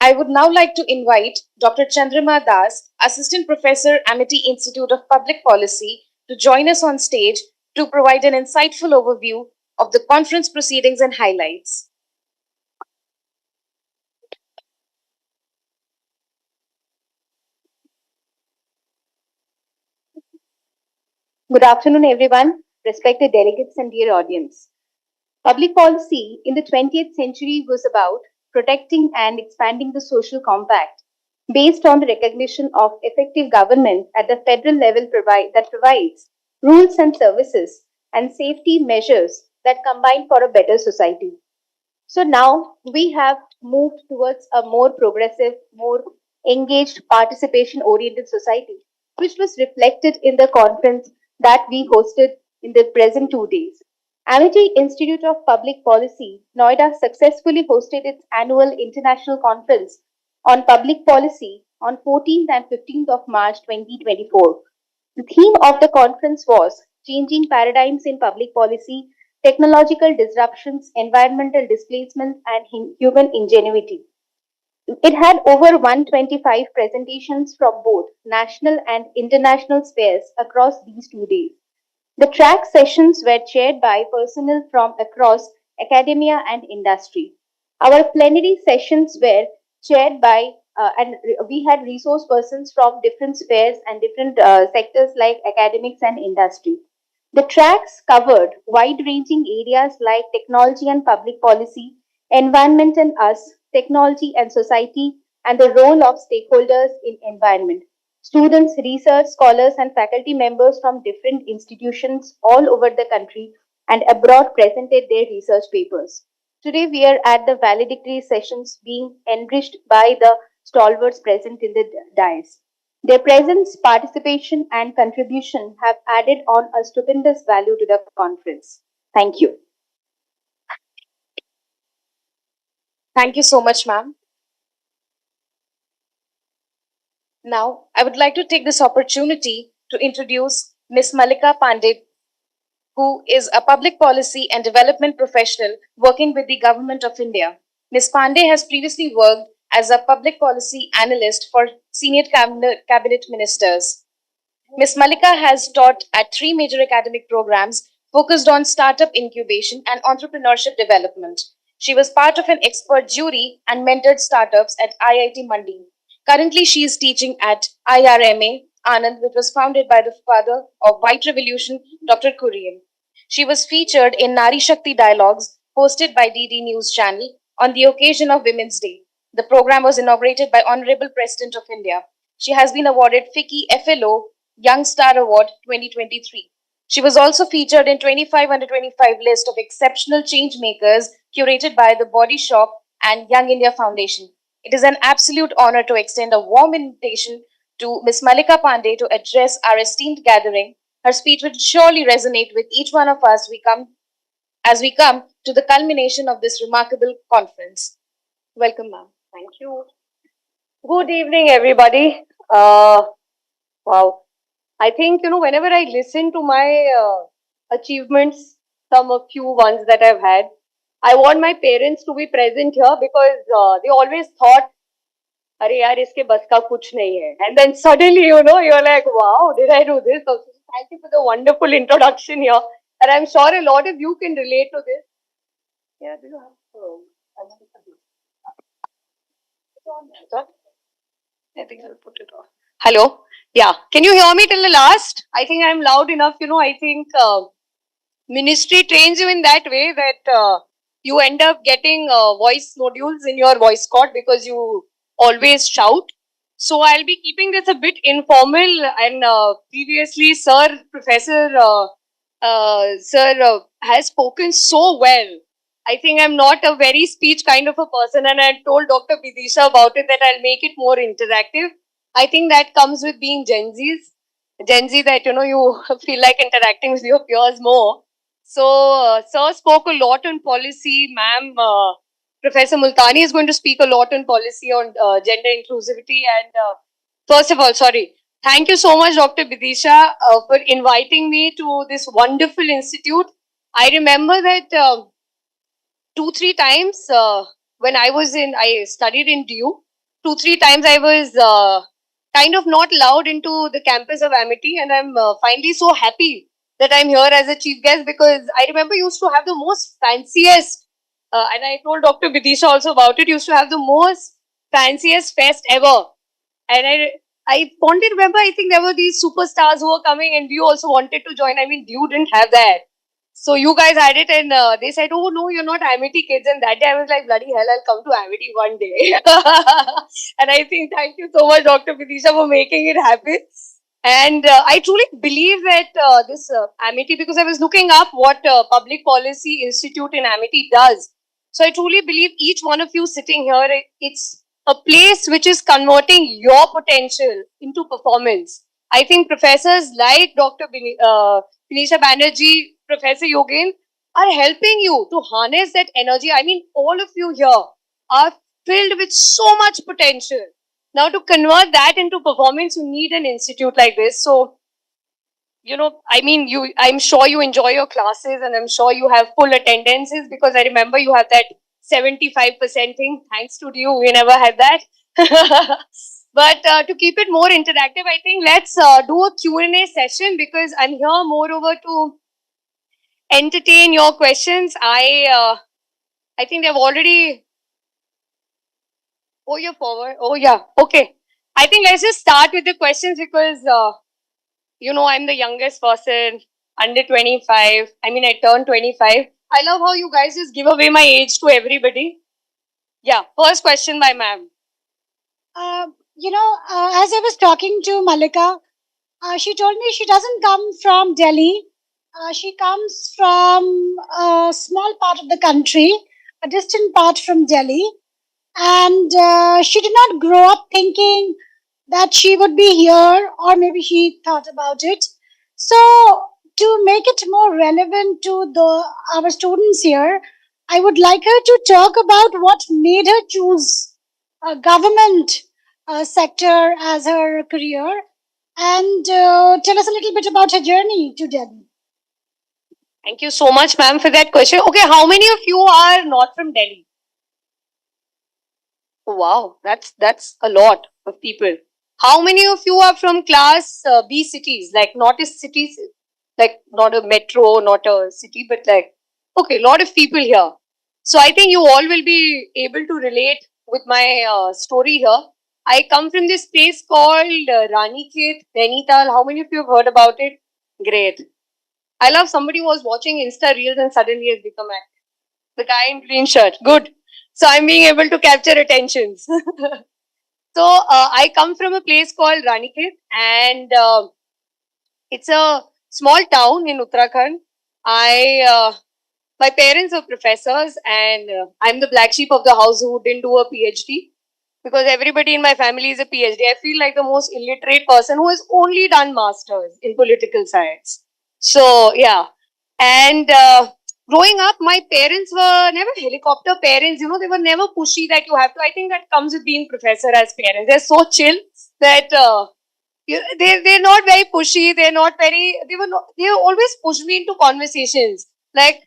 I would now like to invite Dr. Chandrama Das, Assistant Professor, Amity Institute of Public Policy, to join us on stage to provide an insightful overview of the conference proceedings and highlights. Good afternoon, everyone, respected delegates and dear audience. Public policy in the 20th century was about protecting and expanding the social compact based on the recognition of effective government at the federal level that provides rules and services and safety measures that combine for a better society. So now we have moved towards a more progressive, more engaged, participation oriented society, which was reflected in the conference that we hosted in the present 2 days. Amity Institute of Public Policy, Noida successfully hosted its annual international conference on public policy on 14th and 15th of March 2024. The theme of the conference was Changing Paradigms in Public Policy, Technological Disruptions, Environmental Displacements, and Human Ingenuity. It had over 125 presentations from both national and international spheres across these 2 days. The track sessions were chaired by personnel from across academia and industry. Our plenary sessions were chaired by and we had resource persons from different spheres and different sectors like academics and industry. The tracks covered wide-ranging areas like technology and public policy, environment and us, technology and society, and the role of stakeholders in environment. Students, research scholars, and faculty members from different institutions all over the country and abroad presented their research papers. Today, we are at the valedictory sessions being enriched by the stalwarts present in the dais. Their presence, participation, and contribution have added on a stupendous value to the conference. Thank you. Thank you so much, ma'am. Now, I would like to take this opportunity to introduce Ms. Malika Pandey, who is a public policy and development professional working with the Government of India. Ms. Pandey has previously worked as a public policy analyst for senior cabinet ministers. Ms. Malika has taught at 3 major academic programs focused on startup incubation and entrepreneurship development. She was part of an expert jury and mentored startups at IIT Mandi. Currently, she is teaching at IRMA, Anand, which was founded by the father of White Revolution, Dr. Kurian. She was featured in Nari Shakti Dialogues, hosted by DD News Channel, on the occasion of Women's Day. The program was inaugurated by Honorable President of India. She has been awarded FICCI FLO Young Star Award 2023. She was also featured in 25 under 25 list of exceptional change makers curated by the Body Shop and Young India Foundation. It is an absolute honor to extend a warm invitation to Ms. Malika Pandey to address our esteemed gathering. Her speech will surely resonate with each one of us as we come to the culmination of this remarkable conference. Welcome, ma'am. Thank you. Good evening, everybody. Wow. I think, whenever I listen to my achievements, a few ones that I've had, I want my parents to be present here because they always thought, अरे यार इसके बस का कुछ नहीं है. And then suddenly, you're like, wow, did I do this? So thank you for the wonderful introduction here. And I'm sure a lot of you can relate to this. Yeah, do you have? I think I'll put it off. Hello. Yeah. Can you hear me till the last? I think I'm loud enough. I think ministry trains you in that way that you end up getting voice nodules in your voice cord because you always shout. So I'll be keeping this a bit informal. And previously, Professor has spoken so well. I think I'm not a very speech kind of a person, and I told Dr. Bidisha about it that I'll make it more interactive. I think that comes with being Gen Zs. Gen Z that, you feel like interacting with your peers more. So, Sir spoke a lot on policy. Ma'am, Professor Multani is going to speak a lot on policy on gender inclusivity. And first of all, thank you so much, Dr. Bidisha, for inviting me to this wonderful institute. I remember that 2-3 times when I studied in DU, 2-3 times I was kind of not allowed into the campus of Amity, and I'm finally so happy that I'm here as a chief guest because I remember used to have the most fanciest, and I told Dr. Bidisha also about it, used to have the most fanciest fest ever. And I wanted to remember, I think there were these superstars who were coming and you also wanted to join. I mean, you didn't have that. So you guys had it and they said, oh no, you're not Amity kids. And that day I was like, bloody hell, I'll come to Amity one day. And I think thank you so much, Dr. Vidisha, for making it happen. And I truly believe that this Amity, because I was looking up what Public Policy Institute in Amity does. So I truly believe each one of you sitting here, it's a place which is converting your potential into performance. I think professors like Dr. Vinisha Banerjee, Professor Yogen are helping you to harness that energy. I mean, all of you here are filled with so much potential. Now, to convert that into performance, you need an institute like this. So, you know, I mean, I'm sure you enjoy your classes and I'm sure you have full attendances because I remember you have that 75% thing. Thanks to you, we never had that. But to keep it more interactive, I think let's do a Q&A session because I'm here moreover to entertain your questions. I think they've already... Oh, you're forward. Oh, yeah. Okay. I think let's just start with the questions because, you know, I'm the youngest person, under 25. I mean, I turned 25. I love how you guys just give away my age to everybody. Yeah. First question by ma'am. As I was talking to Malika, she told me she doesn't come from Delhi. She comes from a small part of the country, a distant part from Delhi. And she did not grow up thinking that she would be here, or maybe she thought about it. So, to make it more relevant to our students here, I would like her to talk about what made her choose a government sector as her career, and tell us a little bit about her journey to Delhi. Thank you so much, ma'am, for that question. Okay, how many of you are not from Delhi? Oh, wow, that's a lot of people. How many of you are from class B cities, like not a city, like not a metro, not a city, but like, okay, a lot of people here. So I think you all will be able to relate with my story here. I come from this place called Ranikhet, Nainital. How many of you have heard about it? Great. I love somebody who was watching Insta Reels and suddenly has become active. The guy in green shirt. Good. So I'm being able to capture attentions. So I come from a place called Ranikhet and it's a small town in Uttarakhand. My parents are professors and I'm the black sheep of the house who didn't do a PhD because everybody in my family is a PhD. I feel like the most illiterate person who has only done masters in political science. So yeah, and growing up, my parents were never helicopter parents. You know, they were never pushy that you have to. I think that comes with being professor as parents. They're so chill that they're not very pushy. They're not very. They always push me into conversations. Like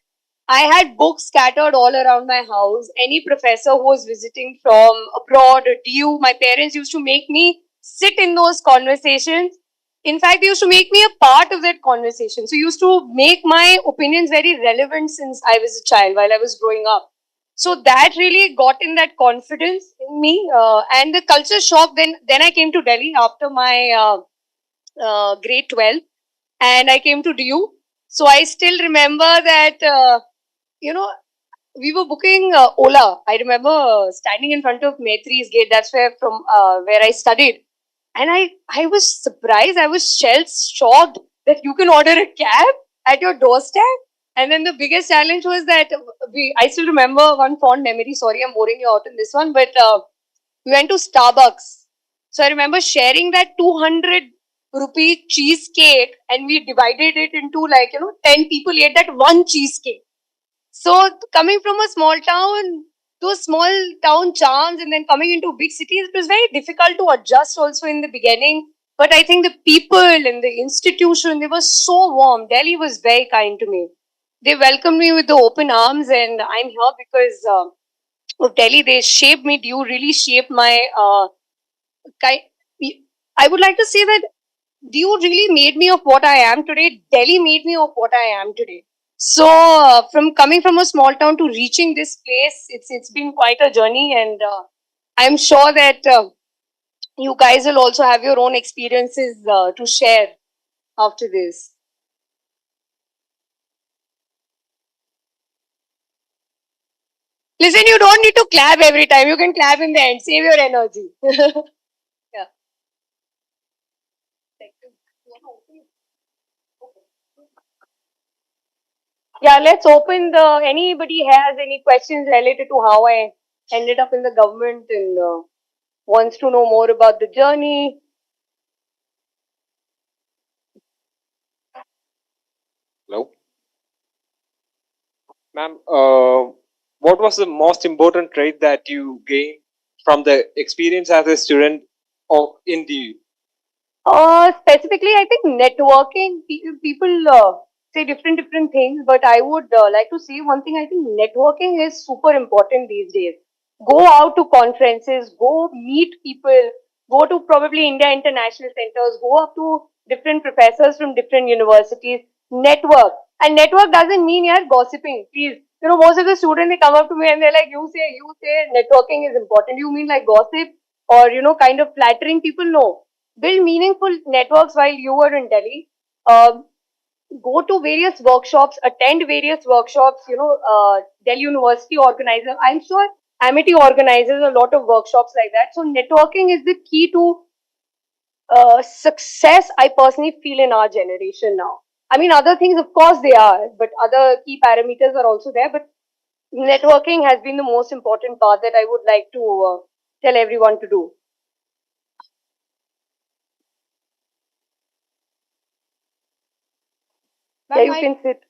I had books scattered all around my house. Any professor who was visiting from abroad or DU, my parents used to make me sit in those conversations. In fact, they used to make me a part of that conversation. So, used to make my opinions very relevant since I was a child while I was growing up. So that really got in that confidence in me, and the culture shock. Then I came to Delhi after my grade 12, and I came to DU. So I still remember that we were booking Ola. I remember standing in front of Maitri's gate. That's where I studied. And I was surprised. I was shocked that you can order a cab at your doorstep. And then the biggest challenge was that I still remember one fond memory. Sorry, I'm boring you out in this one. But we went to Starbucks. So I remember sharing that 200 rupee cheesecake and we divided it into 10 people ate that one cheesecake. So coming from a small town, those small town charms and then coming into big cities, it was very difficult to adjust also in the beginning. But I think the people and the institution, they were so warm. Delhi was very kind to me. They welcomed me with the open arms and I'm here because of Delhi. They shaped me. You really shaped my... I would like to say that you really made me of what I am today. Delhi made me of what I am today. So from coming from a small town to reaching this place, it's been quite a journey, and I'm sure that you guys will also have your own experiences to share after this. Listen, you don't need to clap every time. You can clap in the end. Save your energy. Yeah. Yeah, let's open the. Anybody has any questions related to how I ended up in the government and wants to know more about the journey? Hello. Ma'am, what was the most important trait that you gained from the experience as a student or in the Specifically, I think networking. People say different things, but I would like to say one thing. I think networking is super important these days. Go out to conferences, go meet people, go to probably India International Centers, go up to different professors from different universities, network. And network doesn't mean you're gossiping, please. You know, most of the students, they come up to me and they're like, you say networking is important. You mean like gossip or, kind of flattering people? No. Build meaningful networks while you were in Delhi. Go to various workshops, attend various workshops, Delhi University organizers. I'm sure Amity organizes a lot of workshops like that. So networking is the key to success, I personally feel, in our generation now. I mean, other things, of course, they are, but other key parameters are also there. But networking has been the most important part that I would like to tell everyone to do. Yeah, you can sit.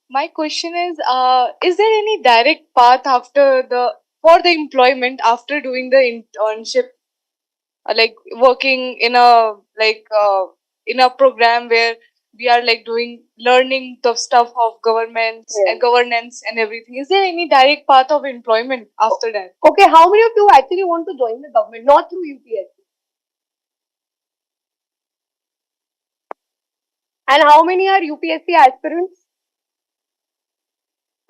My question is there any direct path for the employment after doing the internship, like working in a program where we are like doing learning the stuff of governments and governance and everything? Is there any direct path of employment after that? Okay, how many of you actually want to join the government, not through UPSC? And how many are UPSC aspirants?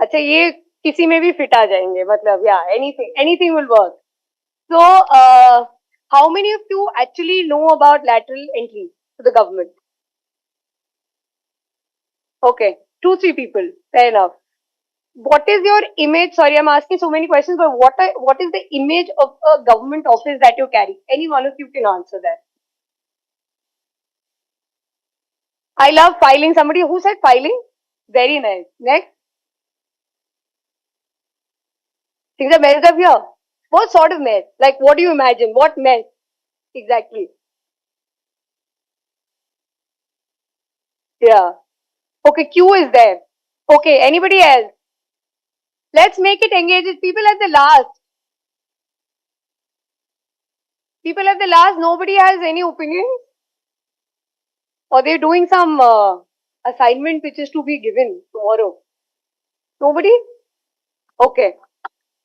अच्छा ये किसी में भी fit आ जाएंगे मतलब yeah anything will work. So how many of you actually know about lateral entry to the government? Okay, 2-3 people, fair enough. What is your image? Sorry, I'm asking so many questions, but what is the image of a government office that you carry? Any one of you can answer that. I love filing. Somebody who said filing? Very nice. Next. Things are messed up here. What sort of mess? Like, what do you imagine? What mess? Exactly. Yeah. Okay, queue is there. Okay, anybody else? Let's make it engaging. People at the last. People at the last, nobody has any opinion? Or they're doing some assignment which is to be given tomorrow? Nobody? Okay.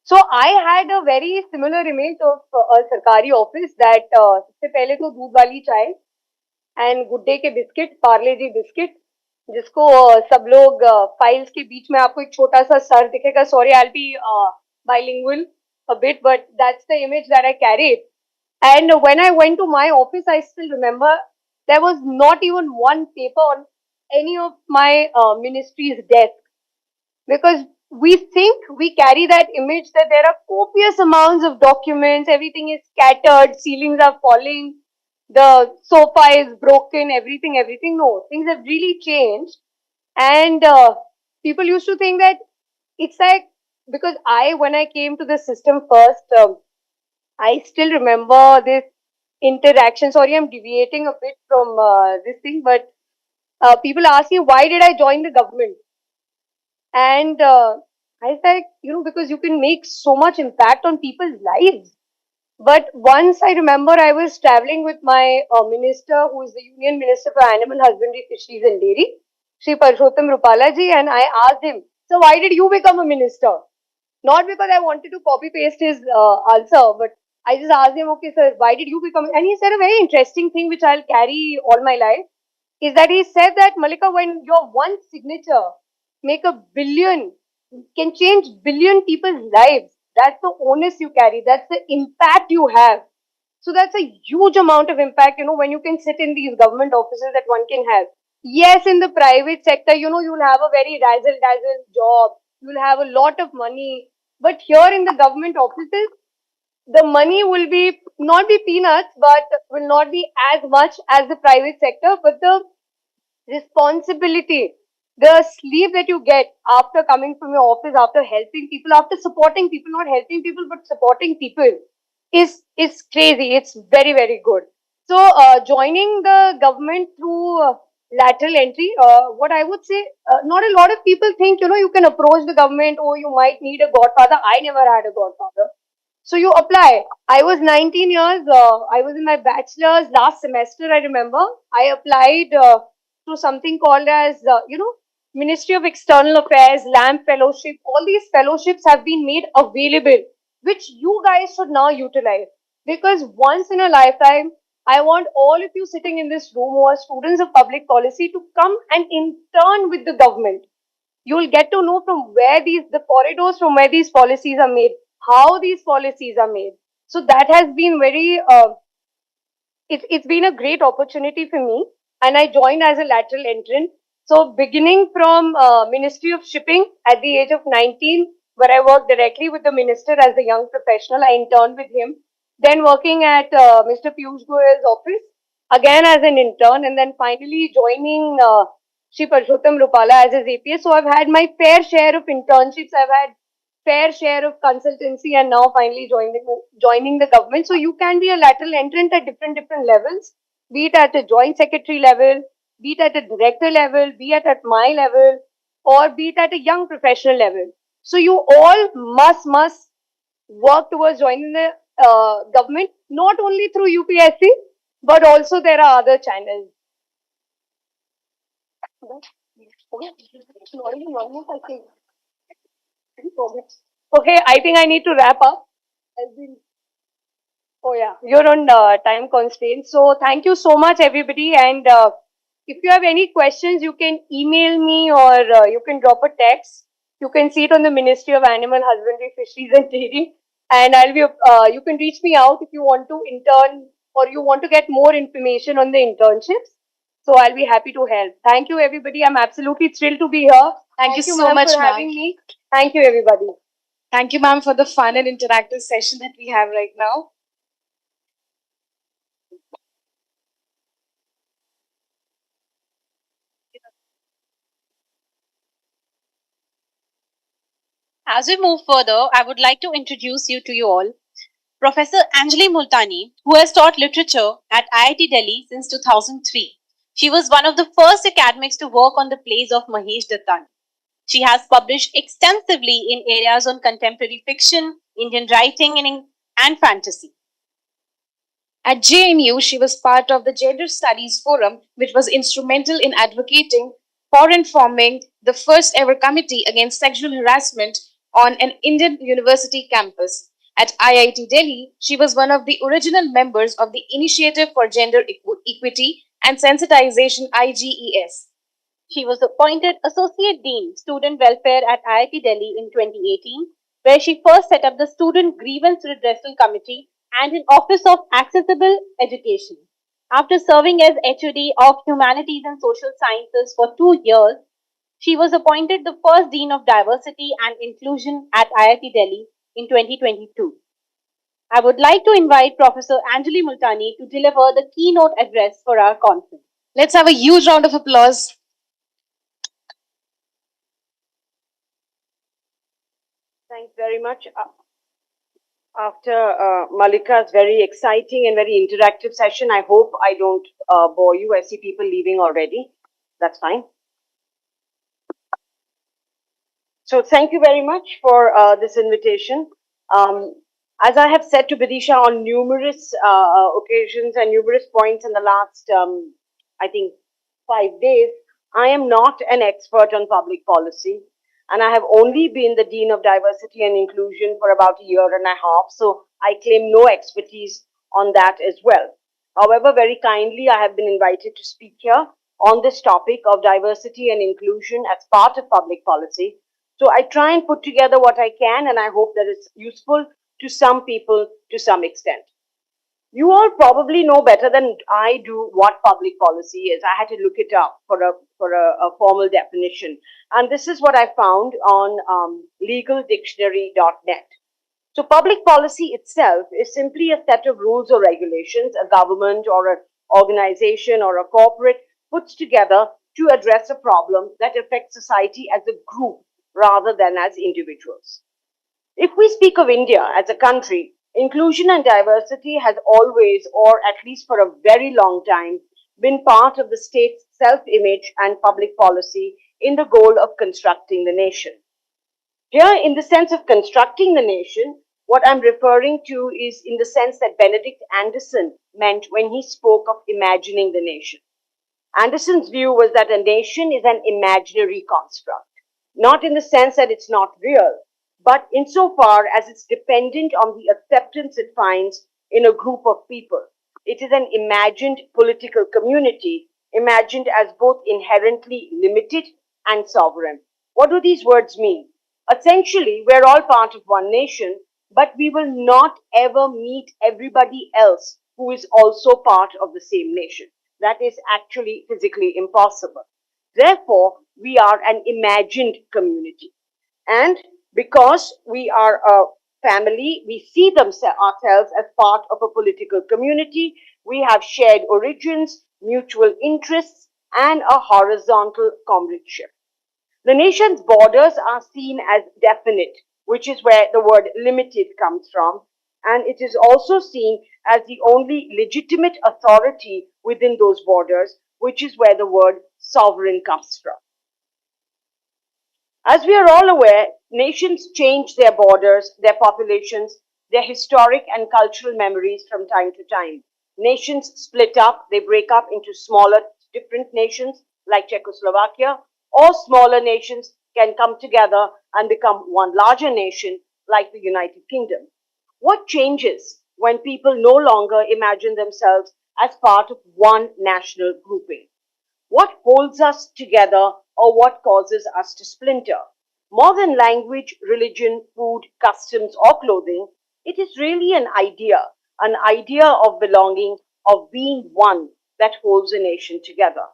So I had a very similar image of a सरकारी office that सबसे पहले तो दूध वाली चाय and good day के biscuit, Parle जी biscuit, जिसको सब लोग फाइल्स के बीच में आपको एक छोटा सा सर दिखेगा. Sorry, I'll be bilingual a bit, but that's the image that I carried. And when I went to my office, I still remember there was not even one paper on any of my ministry's desk, because we think we carry that image that there are copious amounts of documents, everything is scattered, ceilings are falling, the sofa is broken, everything. No, things have really changed. And people used to think that it's like, because when I came to the system first, I still remember this interaction. Sorry, I'm deviating a bit from this thing, but people ask me, why did I join the government? And I said, because you can make so much impact on people's lives. But once I remember I was traveling with my minister, who is the Union Minister for Animal Husbandry, Fisheries and Dairy, Shri Parshottam Rupala ji, and I asked him, so why did you become a minister? Not because I wanted to copy paste his answer, but I just asked him, okay, sir, why did you become? And he said a very interesting thing which I'll carry all my life, is that he said that, Malika, when your one signature make a billion, can change billion people's lives, that's the onus you carry, that's the impact you have. So that's a huge amount of impact, when you can sit in these government offices that one can have. Yes, in the private sector, you'll have a very razzle-dazzle job. You'll have a lot of money. But here in the government offices, the money will be not be peanuts, but will not be as much as the private sector. But the responsibility, the sleep that you get after coming from your office, after helping people, after supporting people, not helping people, but supporting people, is crazy. It's very, very good. So joining the government through lateral entry, what I would say, not a lot of people think, you can approach the government, oh, you might need a godfather. I never had a godfather. So you apply. I was 19 years. I was in my bachelor's last semester. I remember I applied to something called as Ministry of External Affairs, LAMP Fellowship. All these fellowships have been made available, which you guys should now utilize, because once in a lifetime, I want all of you sitting in this room who are students of public policy to come and intern with the government. You will get to know from where the corridors from where these policies are made, how these policies are made. So that has been very, it's been a great opportunity for me, and I joined as a lateral entrant. So beginning from Ministry of Shipping at the age of 19, where I worked directly with the minister as a young professional, I interned with him. Then working at Mr. Piyush Goyal's office, again as an intern, and then finally joining Shri Parshottam Rupala as his APS. So I've had my fair share of internships. I've had fair share of consultancy, and now finally joining the government. So you can be a lateral entrant at different levels, be it at a joint secretary level, be it at a director level, be it at my level, or be it at a young professional level. So you all must work towards joining the government, not only through UPSC, but also there are other channels. Okay, I think I need to wrap up. Oh yeah, you're on time constraints. So thank you so much, everybody. And if you have any questions, you can email me, or you can drop a text. You can see it on the Ministry of Animal Husbandry, Fisheries and Dairy. And you can reach me out if you want to intern or you want to get more information on the internships. So I'll be happy to help. Thank you, everybody. I'm absolutely thrilled to be here. Thank you so ma'am, much, for ma'am. having me. Thank you, everybody. Thank you, ma'am, for the fun and interactive session that we have right now. As we move further, I would like to introduce you to you all Professor Anjali Multani, who has taught literature at IIT Delhi since 2003. She was one of the first academics to work on the plays of Mahesh Dattani. She has published extensively in areas on contemporary fiction, Indian writing, and fantasy. At JNU, she was part of the Gender Studies Forum, which was instrumental in advocating for and forming the first ever committee against sexual harassment on an Indian university campus. At IIT Delhi, she was one of the original members of the Initiative for Gender Equity and Sensitization IGES. She was appointed Associate Dean, Student Welfare at IIT Delhi in 2018, where she first set up the Student Grievance Redressal Committee and an Office of Accessible Education. After serving as HOD of Humanities and Social Sciences for 2 years, she was appointed the first Dean of Diversity and Inclusion at IIT Delhi in 2022. I would like to invite Professor Anjali Multani to deliver the keynote address for our conference. Let's have a huge round of applause. Thanks very much. After Malika's very exciting and very interactive session, I hope I don't bore you. I see people leaving already. That's fine. So thank you very much for this invitation. As I have said to Vidisha on numerous occasions and numerous points in the last, I think, 5 days, I am not an expert on public policy. And I have only been the Dean of Diversity and Inclusion for about a year and a half. So I claim no expertise on that as well. However, very kindly, I have been invited to speak here on this topic of diversity and inclusion as part of public policy. So I try and put together what I can, and I hope that it's useful to some people to some extent. You all probably know better than I do what public policy is. I had to look it up for a formal definition. And this is what I found on legaldictionary.net. So public policy itself is simply a set of rules or regulations a government or an organization or a corporate puts together to address a problem that affects society as a group rather than as individuals. If we speak of India as a country, inclusion and diversity has always, or at least for a very long time, been part of the state's self-image and public policy in the goal of constructing the nation. Here, in the sense of constructing the nation, what I'm referring to is in the sense that Benedict Anderson meant when he spoke of imagining the nation. Anderson's view was that a nation is an imaginary construct, not in the sense that it's not real, but insofar as it's dependent on the acceptance it finds in a group of people. It is an imagined political community, imagined as both inherently limited and sovereign. What do these words mean? Essentially, we're all part of one nation, but we will not ever meet everybody else who is also part of the same nation. That is actually physically impossible. Therefore, we are an imagined community. And because we are a family, we see ourselves as part of a political community. We have shared origins, mutual interests, and a horizontal comradeship. The nation's borders are seen as definite, which is where the word limited comes from, and it is also seen as the only legitimate authority within those borders, which is where the word sovereign comes from. As we are all aware, nations change their borders, their populations, their historic and cultural memories from time to time. Nations split up, they break up into smaller, different nations like Czechoslovakia, or smaller nations can come together and become one larger nation like the United Kingdom. What changes when people no longer imagine themselves as part of one national grouping? What holds us together or what causes us to splinter? More than language, religion, food, customs, or clothing, it is really an idea of belonging, of being one that holds a nation together.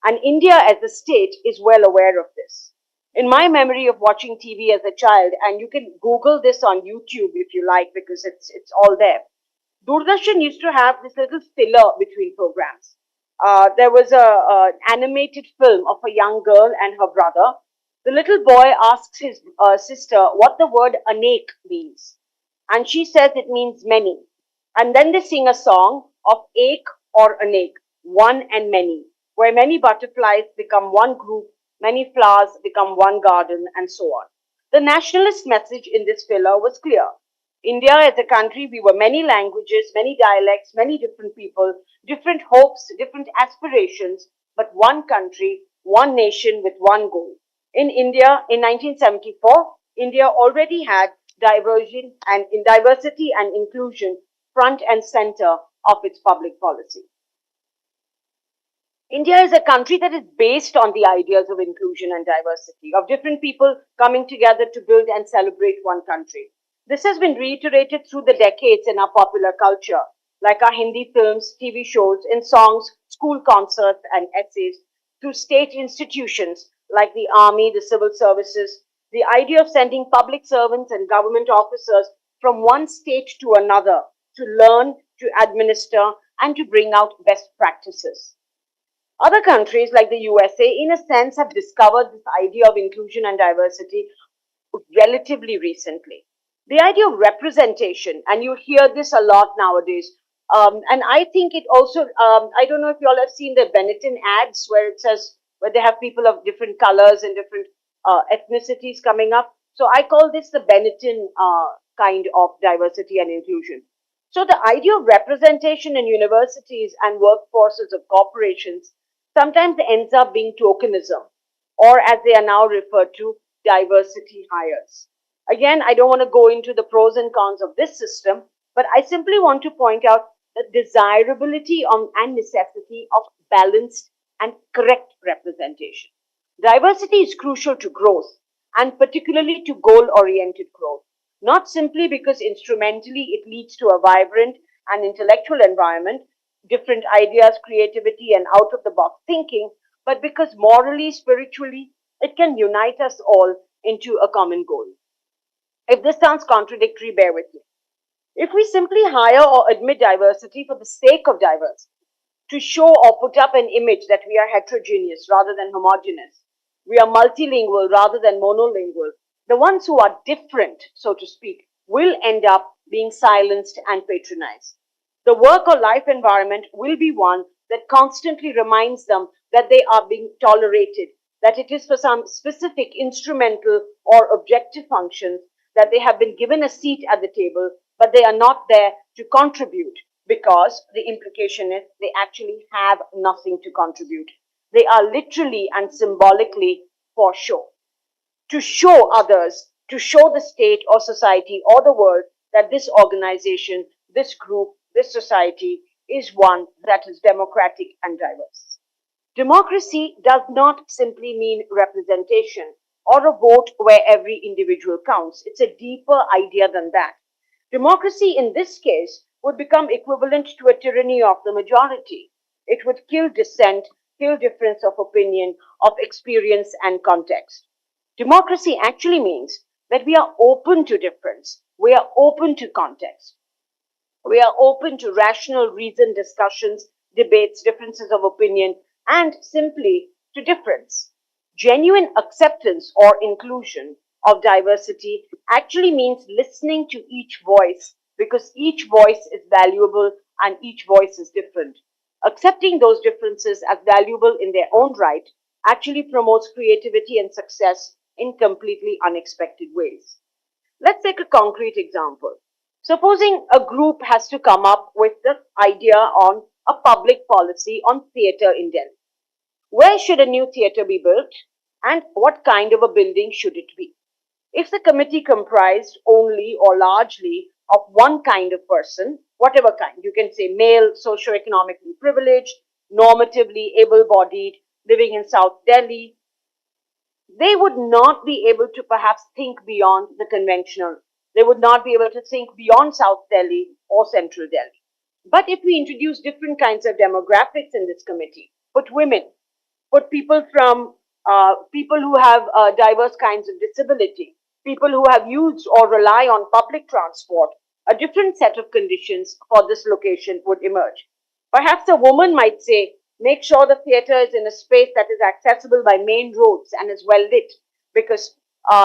And India as a state is well aware of this. In my memory of watching TV as a child, and you can Google this on YouTube if you like, because it's all there. Doordarshan used to have this little filler between programs. There was an animated film of a young girl and her brother. The little boy asks his sister what the word anek means. And she says it means many. And then they sing a song of ek or anek, one and many, where many butterflies become one group, many flowers become one garden, and so on. The nationalist message in this filler was clear. India as a country, we were many languages, many dialects, many different people, different hopes, different aspirations, but one country, one nation with one goal. In India, in 1974, India already had diversity and inclusion front and center of its public policy. India is a country that is based on the ideas of inclusion and diversity, of different people coming together to build and celebrate one country. This has been reiterated through the decades in our popular culture, like our Hindi films, TV shows, in songs, school concerts, and essays, through state institutions like the army, the civil services. The idea of sending public servants and government officers from one state to another to learn, to administer, and to bring out best practices. Other countries like the USA, in a sense, have discovered this idea of inclusion and diversity relatively recently. The idea of representation, and you hear this a lot nowadays, and I think it also, I don't know if you all have seen the Benetton ads where it says, where they have people of different colors and different ethnicities coming up. So I call this the Benetton kind of diversity and inclusion. So the idea of representation in universities and workforces of corporations sometimes ends up being tokenism, or as they are now referred to, diversity hires. Again, I don't want to go into the pros and cons of this system, but I simply want to point out the desirability and necessity of balanced and correct representation. Diversity is crucial to growth, and particularly to goal-oriented growth, not simply because instrumentally it leads to a vibrant and intellectual environment, different ideas, creativity, and out of the box thinking, but because morally, spiritually, it can unite us all into a common goal. If this sounds contradictory, bear with me. If we simply hire or admit diversity for the sake of diversity, to show or put up an image that we are heterogeneous rather than homogeneous, we are multilingual rather than monolingual, the ones who are different, so to speak, will end up being silenced and patronized. The work or life environment will be one that constantly reminds them that they are being tolerated, that it is for some specific instrumental or objective functions, that they have been given a seat at the table, but they are not there to contribute, because the implication is they actually have nothing to contribute. They are literally and symbolically for show. To show others, to show the state or society or the world that this organization, this group, this society is one that is democratic and diverse. Democracy does not simply mean representation or a vote where every individual counts. It's a deeper idea than that. Democracy in this case would become equivalent to a tyranny of the majority. It would kill dissent, kill difference of opinion, of experience and context. Democracy actually means that we are open to difference, we are open to context, we are open to rational reason discussions, debates, differences of opinion, and simply to difference. Genuine acceptance or inclusion of diversity actually means listening to each voice, because each voice is valuable and each voice is different. Accepting those differences as valuable in their own right actually promotes creativity and success in completely unexpected ways. Let's take a concrete example. Supposing a group has to come up with the idea on a public policy on theatre in Delhi. Where should a new theatre be built, and what kind of a building should it be? If the committee comprised only or largely of one kind of person, whatever kind, you can say male, socio-economically privileged, normatively able-bodied, living in South Delhi, they would not be able to perhaps think beyond the conventional. They would not be able to think beyond South Delhi or Central Delhi. But if we introduce different kinds of demographics in this committee, put women, put people from people who have diverse kinds of disability, people who have used or rely on public transport, a different set of conditions for this location would emerge. Perhaps a woman might say, make sure the theatre is in a space that is accessible by main roads and is well lit, because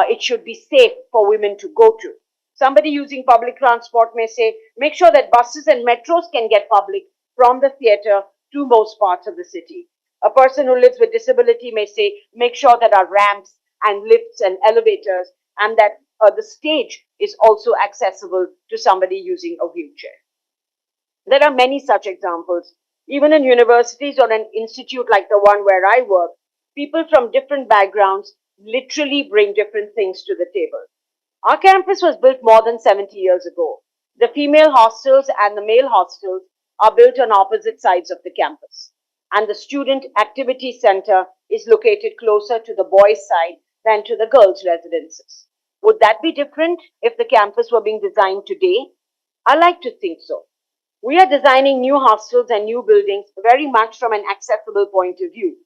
it should be safe for women to go to. Somebody using public transport may say, make sure that buses and metros can get public from the theatre to most parts of the city. A person who lives with disability may say, make sure that our ramps and lifts and elevators and that the stage is also accessible to somebody using a wheelchair. There are many such examples. Even in universities or an institute like the one where I work, people from different backgrounds literally bring different things to the table. Our campus was built more than 70 years ago. The female hostels and the male hostels are built on opposite sides of the campus, and the student activity center is located closer to the boys' side than to the girls' residences. Would that be different if the campus were being designed today? I like to think so. We are designing new hostels and new buildings very much from an accessible point of view.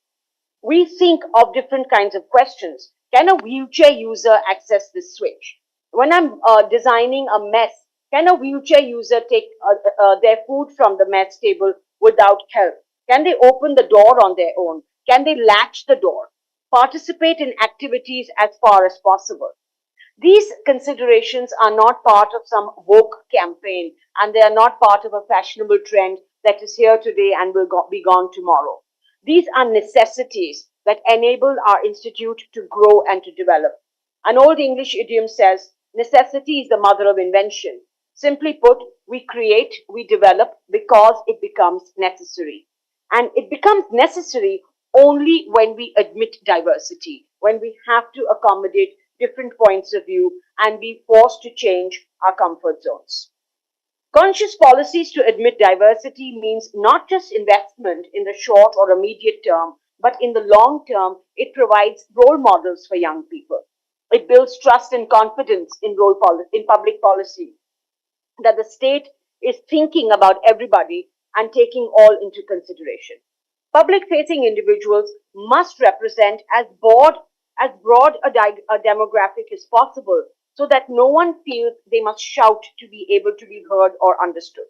We think of different kinds of questions. Can a wheelchair user access this switch? When I'm designing a mess, can a wheelchair user take their food from the mess table without help? Can they open the door on their own? Can they latch the door? Participate in activities as far as possible. These considerations are not part of some woke campaign, and they are not part of a fashionable trend that is here today and will be gone tomorrow. These are necessities that enable our institute to grow and to develop. An old English idiom says, necessity is the mother of invention. Simply put, we create, we develop because it becomes necessary. And it becomes necessary only when we admit diversity, when we have to accommodate different points of view and be forced to change our comfort zones. Conscious policies to admit diversity means not just investment in the short or immediate term, but in the long term, it provides role models for young people. It builds trust and confidence in public policy, that the state is thinking about everybody and taking all into consideration. Public-facing individuals must represent as broad a demographic as possible so that no one feels they must shout to be able to be heard or understood.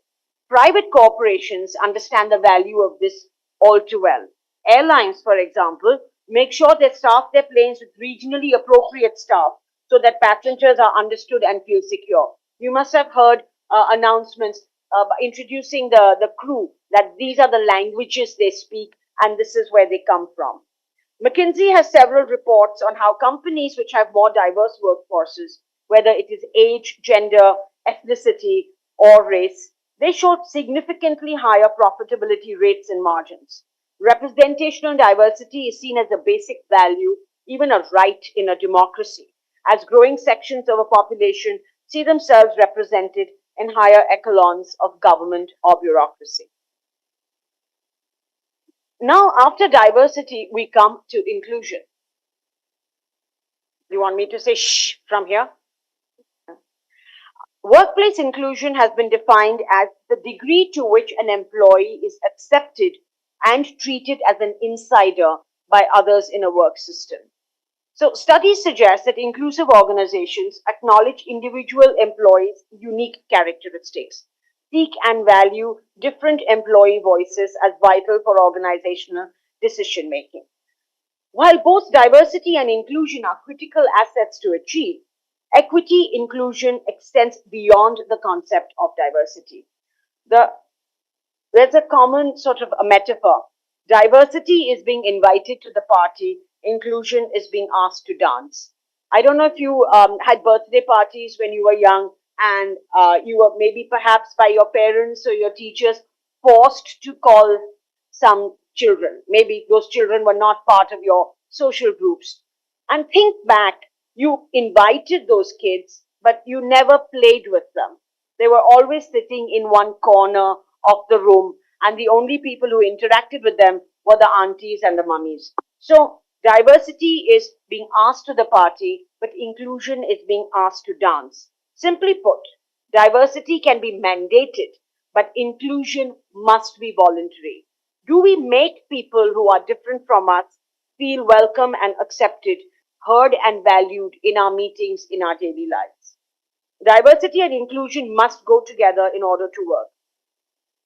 Private corporations understand the value of this all too well. Airlines, for example, make sure they staff their planes with regionally appropriate staff so that passengers are understood and feel secure. You must have heard announcements introducing the crew that these are the languages they speak and this is where they come from. McKinsey has several reports on how companies which have more diverse workforces, whether it is age, gender, ethnicity, or race, they show significantly higher profitability rates and margins. Representational diversity is seen as a basic value, even a right in a democracy, as growing sections of a population see themselves represented in higher echelons of government or bureaucracy. Now, after diversity, we come to inclusion. You want me to say shh from here? Workplace inclusion has been defined as the degree to which an employee is accepted and treated as an insider by others in a work system. So, studies suggest that inclusive organizations acknowledge individual employees' unique characteristics, seek and value different employee voices as vital for organizational decision making. While both diversity and inclusion are critical assets to achieve, equity inclusion extends beyond the concept of diversity. There's a common sort of a metaphor. Diversity is being invited to the party, inclusion is being asked to dance. I don't know if you had birthday parties when you were young and you were maybe perhaps by your parents or your teachers forced to call some children. Maybe those children were not part of your social groups. And think back, you invited those kids, but you never played with them. They were always sitting in one corner of the room, and the only people who interacted with them were the aunties and the mummies. So diversity is being asked to the party, but inclusion is being asked to dance. Simply put, diversity can be mandated, but inclusion must be voluntary. Do we make people who are different from us feel welcome and accepted, heard and valued in our meetings, in our daily lives? Diversity and inclusion must go together in order to work.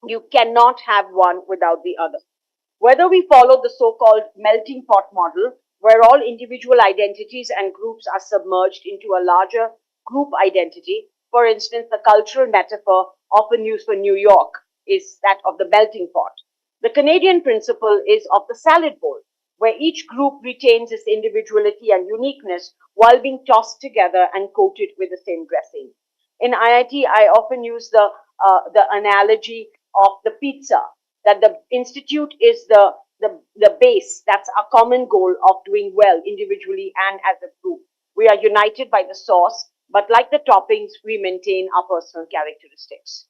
You cannot have one without the other. Whether we follow the so-called melting pot model, where all individual identities and groups are submerged into a larger group identity, for instance, the cultural metaphor often used for New York is that of the melting pot. The Canadian principle is of the salad bowl, where each group retains its individuality and uniqueness while being tossed together and coated with the same dressing. In IIT, I often use the analogy of the pizza, that the institute is the base. That's our common goal of doing well individually and as a group. We are united by the sauce, but like the toppings, we maintain our personal characteristics.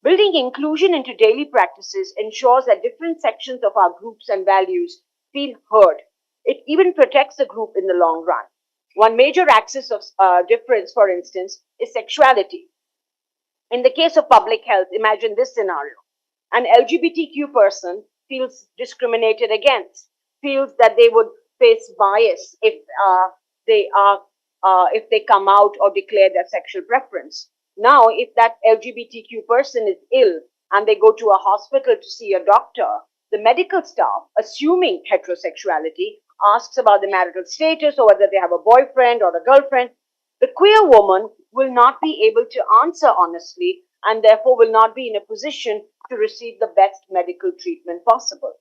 Building inclusion into daily practices ensures that different sections of our groups and values feel heard. It even protects the group in the long run. One major axis of difference, for instance, is sexuality. In the case of public health, imagine this scenario. An LGBTQ person feels discriminated against, feels that they would face bias if they come out or declare their sexual preference. Now, if that LGBTQ person is ill and they go to a hospital to see a doctor, the medical staff, assuming heterosexuality, asks about the marital status or whether they have a boyfriend or a girlfriend. The queer woman will not be able to answer honestly and therefore will not be in a position to receive the best medical treatment possible.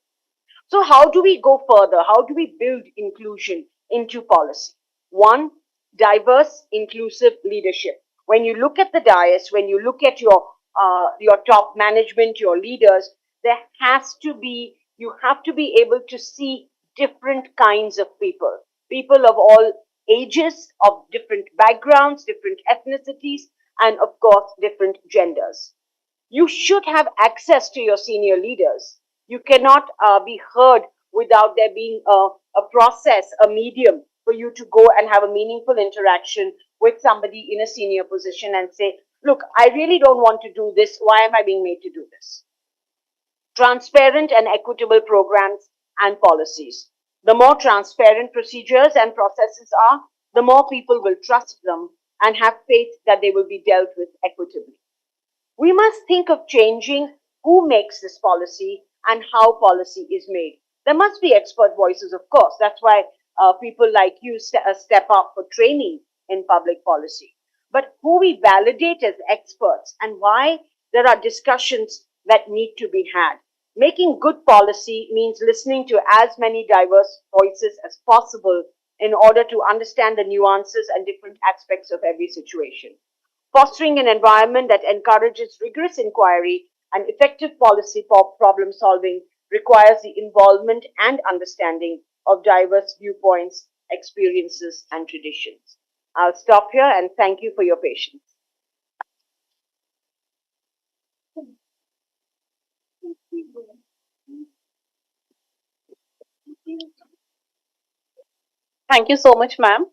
So how do we go further? How do we build inclusion into policy? One, diverse, inclusive leadership. When you look at the dais, when you look at your top management, your leaders, you have to be able to see different kinds of people of all ages, of different backgrounds, different ethnicities, and of course, different genders. You should have access to your senior leaders. You cannot be heard without there being a process, a medium for you to go and have a meaningful interaction with somebody in a senior position and say, look, I really don't want to do this. Why am I being made to do this? Transparent and equitable programs and policies. The more transparent procedures and processes are, the more people will trust them and have faith that they will be dealt with equitably. We must think of changing who makes this policy and how policy is made. There must be expert voices, of course. That's why people like you step up for training in public policy. But who we validate as experts and why there are discussions that need to be had. Making good policy means listening to as many diverse voices as possible in order to understand the nuances and different aspects of every situation. Fostering an environment that encourages rigorous inquiry and effective policy problem solving requires the involvement and understanding of diverse viewpoints, experiences, and traditions. I'll stop here and thank you for your patience. Thank you so much, ma'am.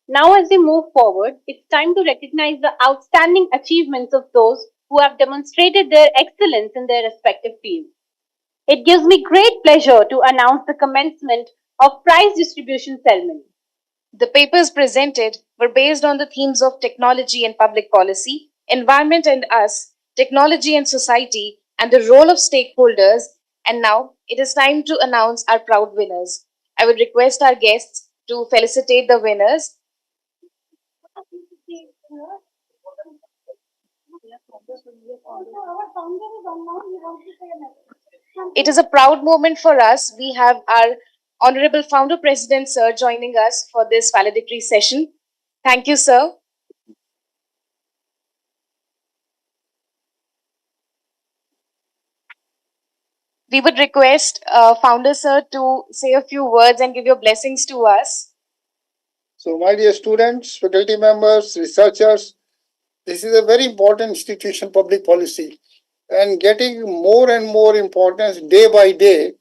Now, as we move forward, it's time to recognize the outstanding achievements of those who have demonstrated their excellence in their respective fields. It gives me great pleasure to announce the commencement of prize distribution ceremony. The papers presented were based on the themes of technology and public policy, environment and us, technology and society, and the role of stakeholders. And now it is time to announce our proud winners. I would request our guests to felicitate the winners. It is a proud moment for us. We have our Honorable Founder President, Sir, joining us for this valedictory session. Thank you, sir. We would request Founder, Sir, to say a few words and give your blessings to us. So, my dear students, faculty members, researchers, this is a very important institution, public policy, and getting more and more importance day by day.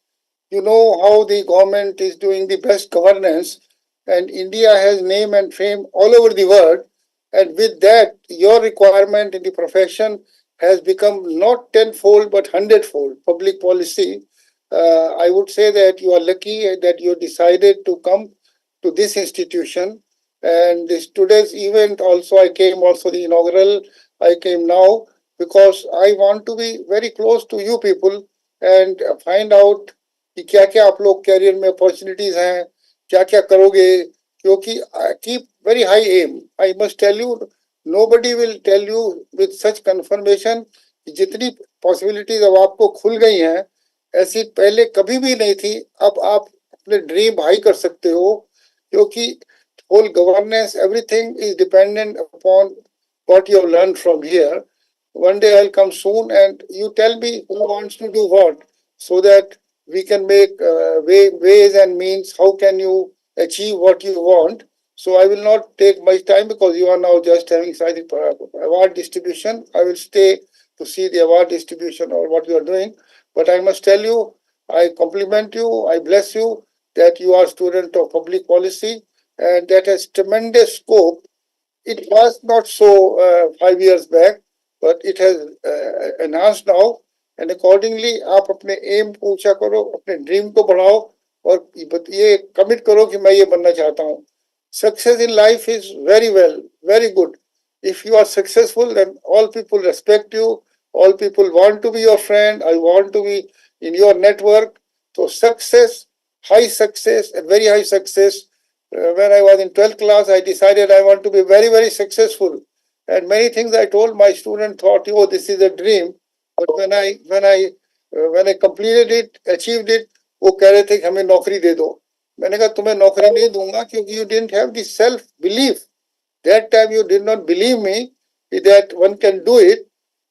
You know how the government is doing the best governance, and India has name and fame all over the world. And with that, your requirement in the profession has become not tenfold but hundredfold. Public policy, I would say that you are lucky that you decided to come to this institution. And this today's event also, I came also the inaugural, I came now because I want to be very close to you people and find out कि क्या क्या आप लोग career में opportunities हैं, क्या क्या करोगे, क्योंकि keep very high aim. I must tell you, nobody will tell you with such confirmation जितनी पॉसिबिलिटीज अब आपको खुल गई हैं ऐसी पहले कभी भी नहीं थी. अब आप अपने ड्रीम हाई कर सकते हो क्योंकि whole governance, everything is dependent upon what you have learned from here. One day I'll come soon and you tell me who wants to do what so that we can make ways and means how can you achieve what you want. So I will not take much time because you are now just having award distribution. I will stay to see the award distribution or what you are doing. But I must tell you, I compliment you, I bless you that you are a student of public policy and that has tremendous scope. It was not so 5 years back, but it has enhanced now. And accordingly, आप अपने M को ऊंचा करो, अपने dream को बढ़ाओ और ये कमिट करो कि मैं ये बनना चाहता हूँ. Success in life is very well, very good. If you are successful, then all people respect you. All people want to be your friend. I want to be in your network. So success, high success, and very high success. When I was in 12th class, I decided I want to be very, very successful. And many things I told my student thought, oh, this is a dream. But when I completed it, achieved it, वो कह रहे थे कि हमें नौकरी दे दो. मैंने कहा तुम्हें नौकरी नहीं दूंगा क्योंकि you didn't have the self belief. That time you did not believe me that one can do it.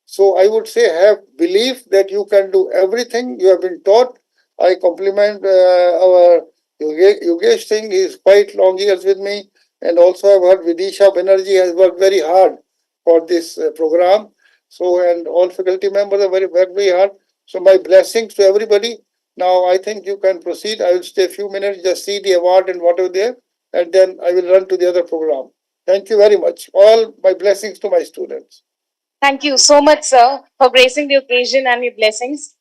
So I would say have belief that you can do everything you have been taught. I compliment our Yogesh Singh. He is quite long years with me, and also I've heard Vidisha Banerjee has worked very hard for this program. So, and all faculty members are very hard. So my blessings to everybody. Now I think you can proceed. I will stay a few minutes, just see the award and whatever there, and then I will run to the other program. Thank you very much. All my blessings to my students. Thank you so much, sir, for gracing the occasion and your blessings.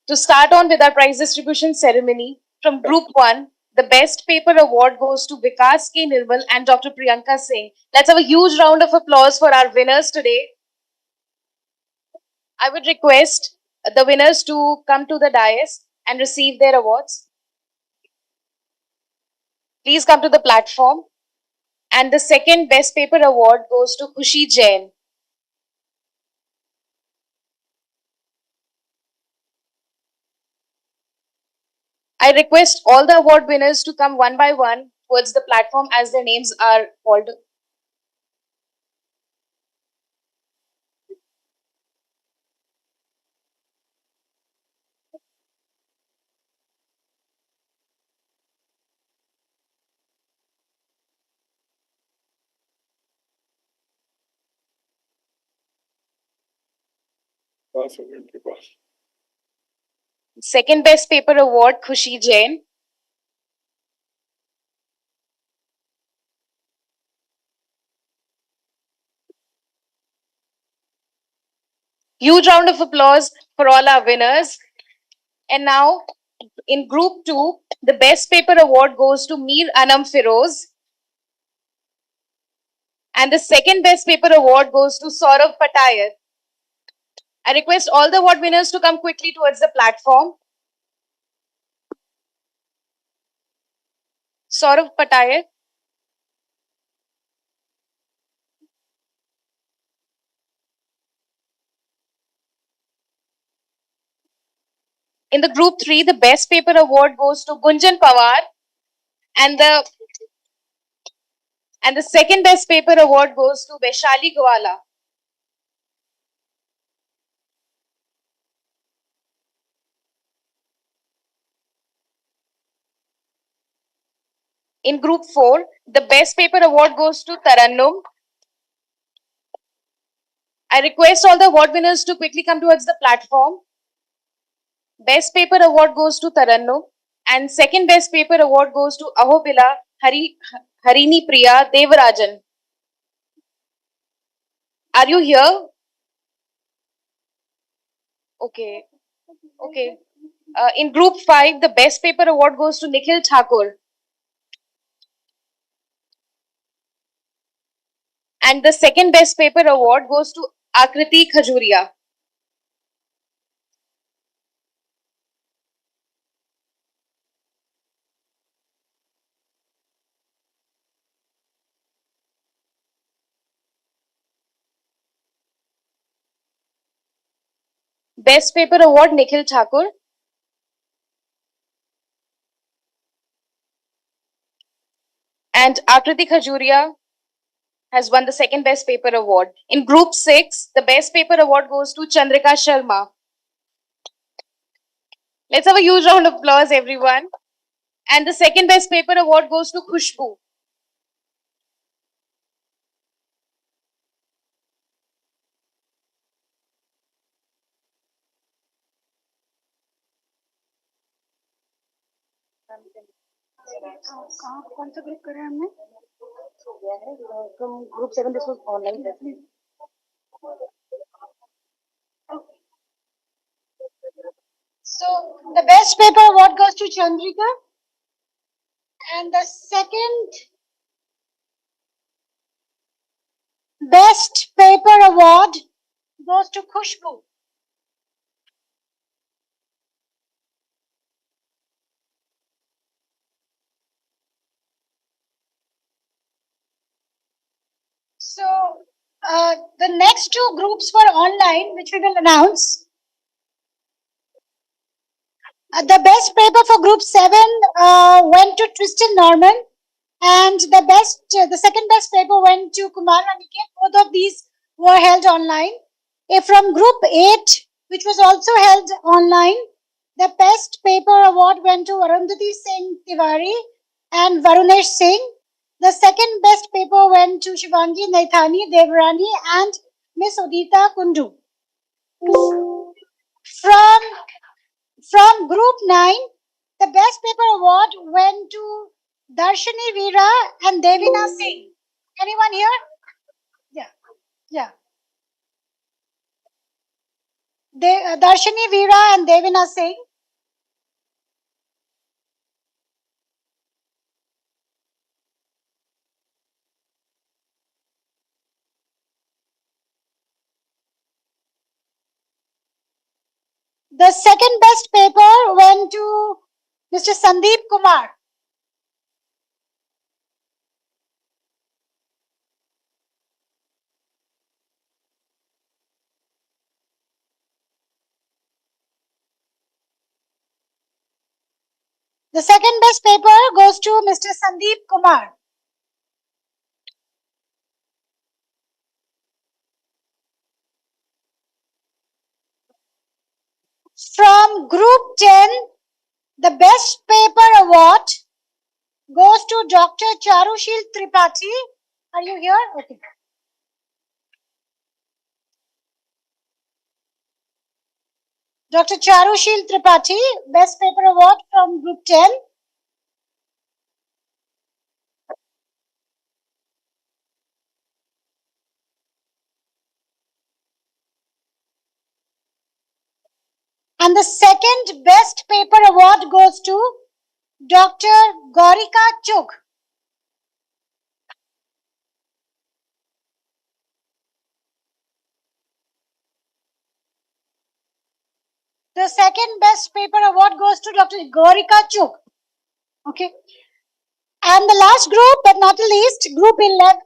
To start on with our prize distribution ceremony, from Group 1, the Best Paper Award goes to Vikas K. Nirmal and Dr. Priyanka Singh. Let's have a huge round of applause for our winners today. I would request the winners to come to the dais and receive their awards. Please come to the platform. And the second Best Paper Award goes to Khushi Jain. I request all the award winners to come one by one towards the platform as their names are called. Second Best Paper Award, Khushi Jain. Huge round of applause for all our winners. And now, in Group 2, the Best Paper Award goes to Mir Anam Firoz. And the second Best Paper Award goes to Saurav Patayar. I request all the award winners to come quickly towards the platform. Saurav Patayar. In the Group 3, the Best Paper Award goes to Gunjan Pawar. And the second Best Paper Award goes to Vaishali Gwala. In Group 4, the Best Paper Award goes to Tarannum. I request all the award winners to quickly come towards the platform. Best Paper Award goes to Tarannum. And second Best Paper Award goes to Ahobila Harini Priya Devarajan. Are you here? Okay. Okay. In Group 5, the Best Paper Award goes to Nikhil Thakur. And the second Best Paper Award goes to Akriti Khajuria. Best Paper Award, Nikhil Thakur. And Akriti Khajuria has won the second Best Paper Award. In Group 6, the Best Paper Award goes to Chandrika Sharma. Let's have a huge round of applause, everyone. And the second Best Paper Award goes to Khushbu. कौन सा group करा है हमने from group 7 this was online test. So the best paper award goes to Chandrika and the second best paper award goes to Khushbu. So the next two groups were online, which we will announce. The best paper for group 7 went to Tristan Norman, and the second best paper went to Kumar Aniket. Both of these were held online. From group 8, which was also held online, the best paper award went to Arundhati Singh Tiwari and Varunesh Singh. The second best paper went to Shivangi Naithani Devrani and Miss Udita Kundu. From group 9, the best paper award went to Darshini Veera and Devina Singh. Anyone here? Yeah. Darshini Veera and Devina Singh. The second best paper went to Mr. Sandeep Kumar. The second best paper goes to Mr. Sandeep Kumar. From Group 10, the best paper award goes to Dr. Charushil Tripathi. Are you here? Okay. Dr. Charushil Tripathi, best paper award from Group 10. And the second best paper award goes to Dr. Gaurika Chugh. The second best paper award goes to Dr. Gaurika Chugh. Okay. And the last group, but not the least, Group 11,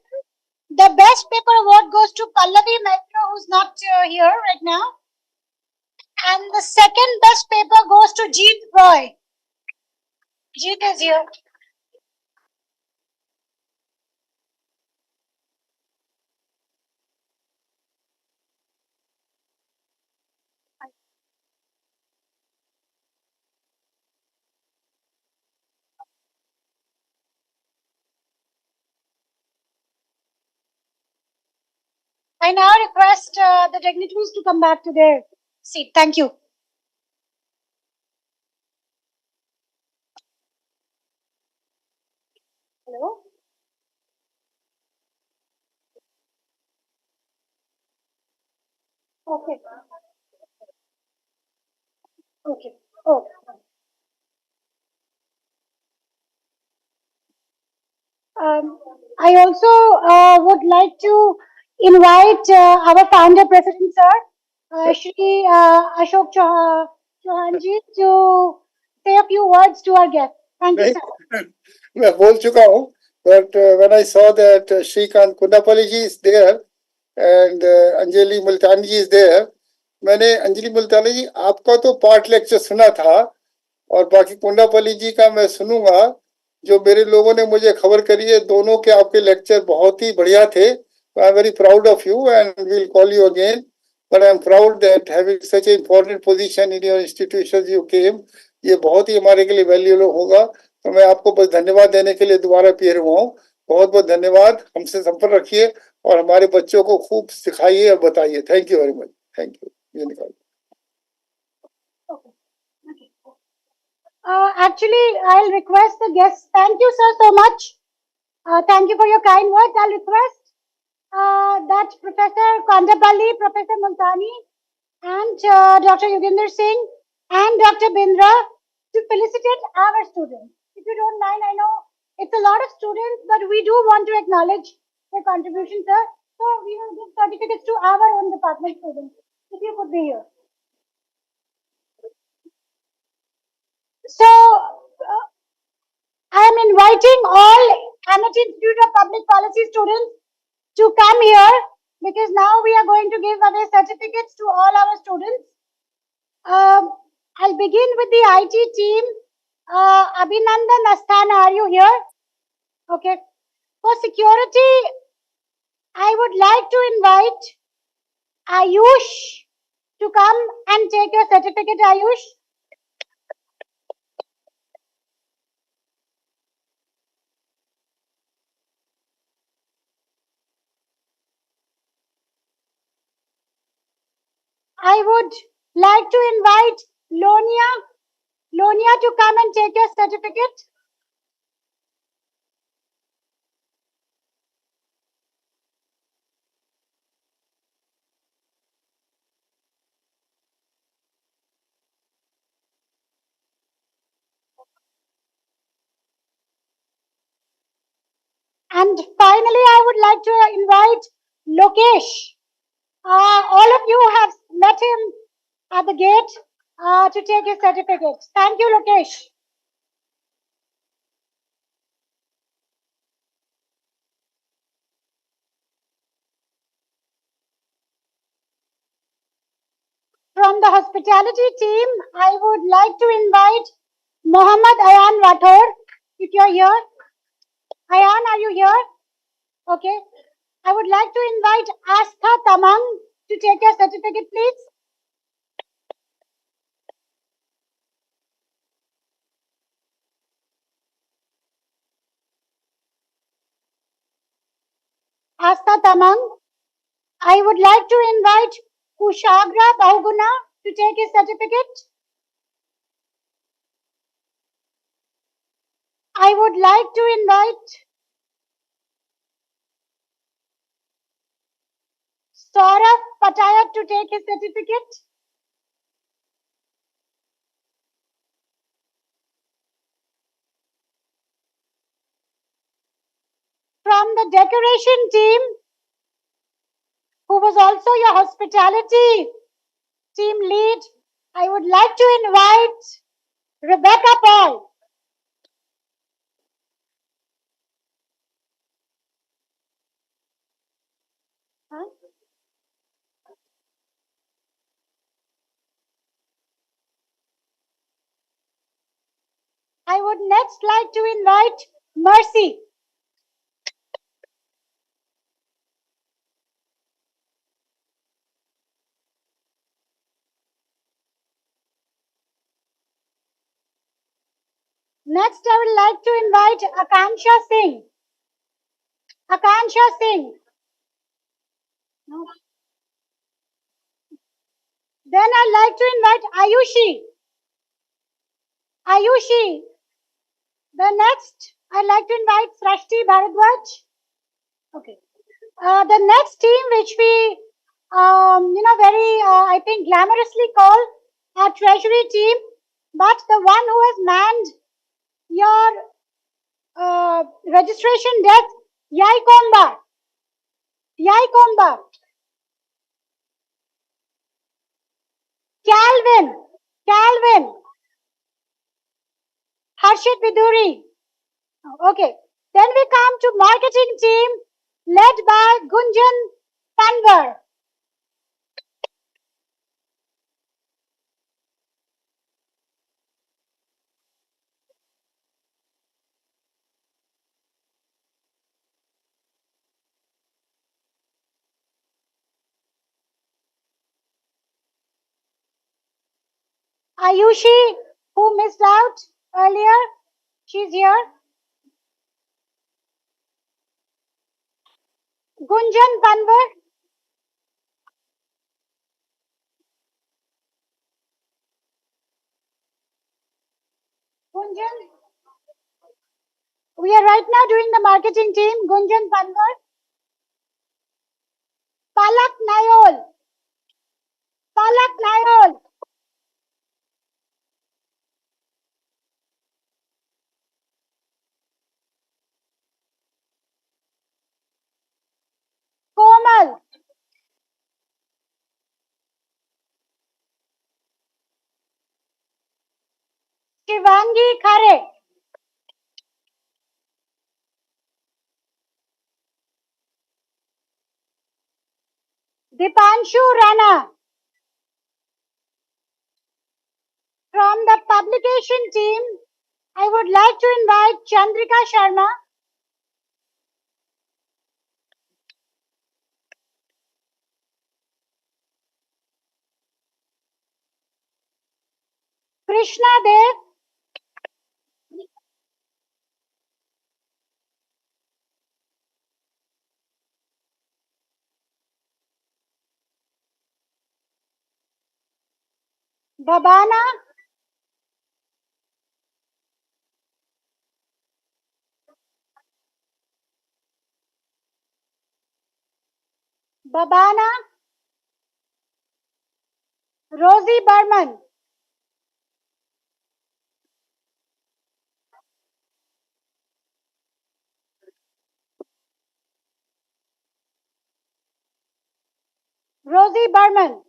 the best paper award goes to Pallavi Metro, who's not here right now. And the second best paper goes to Jeet Roy. Jeet is here. I now request the dignitaries to come back to their seat. Thank you. Hello? Okay. Okay. Oh. I also would like to invite our founder president, sir, Shri Ashok Chauhanji, to say a few words to our guests. Thank you, नहीं, sir. मैं बोल चुका हूँ, but when I saw that Shrikant Kundapalli ji is there and Anjali Multani ji is there, मैंने अंजलि मुल्तानी जी आपका तो part lecture सुना था और बाकी कुंडापल्ली जी का मैं सुनूंगा। जो मेरे लोगों ने मुझे खबर करी है, दोनों के आपके लेक्चर बहुत ही बढ़िया थे। I am very proud of you and will call you again, but I am proud that having such A important position in your institution you came, ये बहुत ही हमारे के लिए वैल्यूएबल होगा। तो मैं आपको बस धन्यवाद देने के लिए दोबारा फिर हुआ हूँ। बहुत बहुत धन्यवाद, हमसे संपर्क रखिए और हमारे बच्चों को खूब सिखाइए और बताइए। Thank you very much. Thank you. ये निकाल Actually, I'll request the guests. Thank you, sir, so much. Thank you for your kind words. I'll request that Professor Kandapalli, Professor Multani, and Dr. Yoginder Singh and Dr. Bindra to felicitate our students. If you don't mind, I know it's a lot of students, but we do want to acknowledge their contribution, sir. So we will give certificates to our own department students. If you could be here. So I am inviting all Amity Institute of Public Policy students to come here because now we are going to give away certificates to all our students. I'll begin with the IT team. Abhinandan Asthana, are you here? Okay. For security, I would like to invite Ayush to come and take your certificate, Ayush. I would like to invite Lonia to come and take your certificate. And finally, I would like to invite Lokesh. All of you have met him at the gate to take his certificate. Thank you, Lokesh. From the hospitality team, I would like to invite Mohammad Ayan Rathor, if you're here. Ayan, are you here? Okay. I would like to invite Astha Tamang to take your certificate, please. Astha Tamang. I would like to invite Kushagra Bahuguna to take his certificate. I would like to invite Saurabh Patayat to take his certificate. From the decoration team, who was also your hospitality team lead, I would like to invite Rebecca Paul. Huh? I would next like to invite Mercy. Next, I would like to invite Akansha Singh. Akansha Singh. No. Then I'd like to invite Ayushi. Ayushi. The next, I'd like to invite Srashti Bharadwaj. Okay. The next team, which we, very, I think, glamorously call our treasury team, but the one who has manned your registration desk, I-CoPP. I-CoPP. Calvin. Harshit Viduri. Okay. Then we come to marketing team led by Gunjan Panvar. Ayushi, who missed out earlier, she's here. Gunjan Panvar. Gunjan. We are right now doing the marketing team. Gunjan Panvar. Palak Nayol. Komal. Shivangi Khare. Dipanshu Rana. From the publication team, I would like to invite Chandrika Sharma. Krishna Dev. Babana. Rosie Burman. Rosie Berman.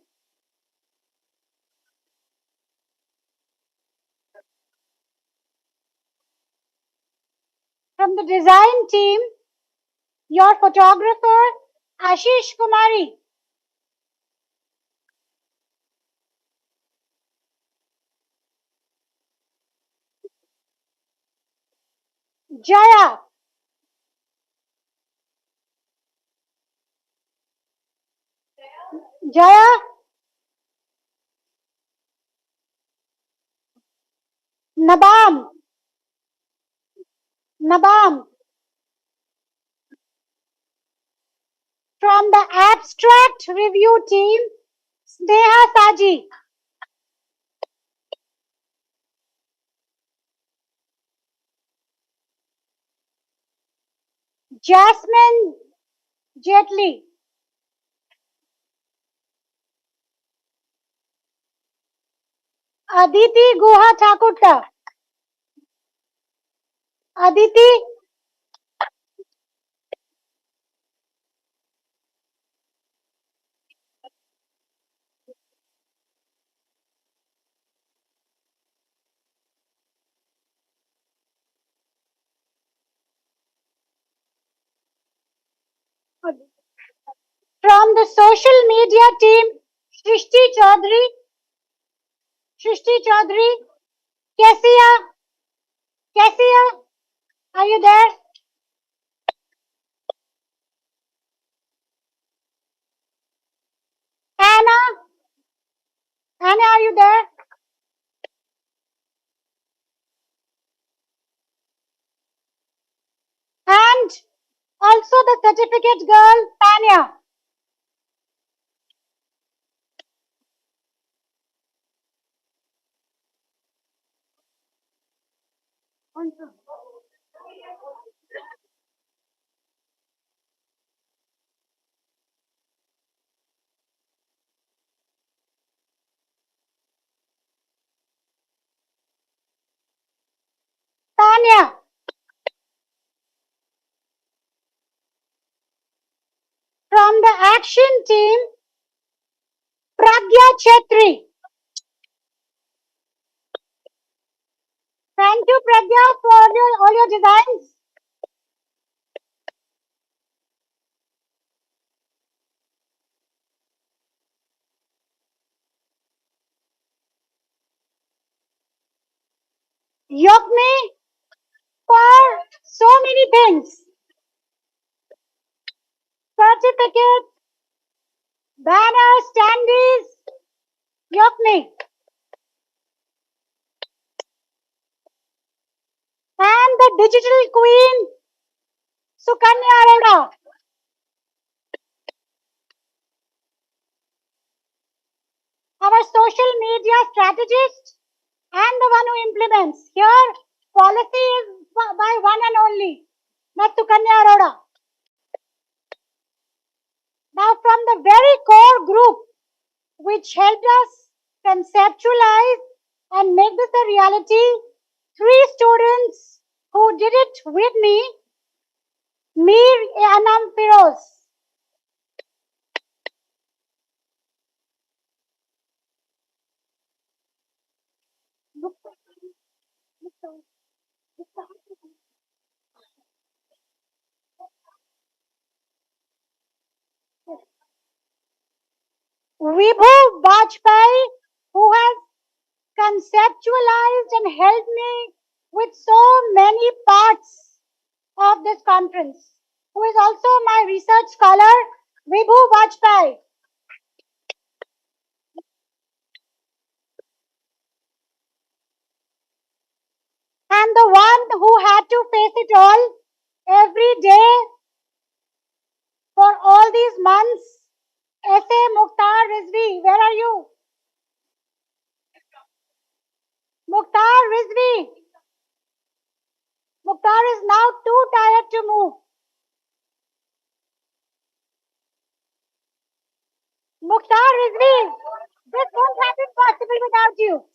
From the design team, your photographer, Ashish Kumari. Jaya. Jaya. Nabam. Nabam. From the abstract review team, Sneha Saji. Jasmine Jetli. Aditi Guha Thakurta. Aditi. From the social media team, Shrishti Chaudhary. Shrishti Chaudhary. Kesia. Kesia, are you there? Anna. Anna, are you there? And also the certificate girl, Tanya. Tanya. From the action team, Pragya Chetri. Thank you, Pragya, for all your designs. Yogmi for so many things. Certificates, banners, standees. Yogmi. And the digital queen, Sukanya Arora. Our social media strategist and the one who implements. Here, policy is by one and only, not Sukanya Arora. Now, from the very core group, which helped us conceptualize and make this a reality, 3 students who did it with me, Mir Anam Firoz. Vibhu Bajpai, who has conceptualized and helped me with so many parts of this conference, who is also my research scholar, Vibhu Bajpai. And the one who had to face it all every day for all these months, S.A. Mukhtar Rizvi. Where are you? Mukhtar Rizvi. Mukhtar is now too tired to move. Mukhtar Rizvi, this won't have been possible without you.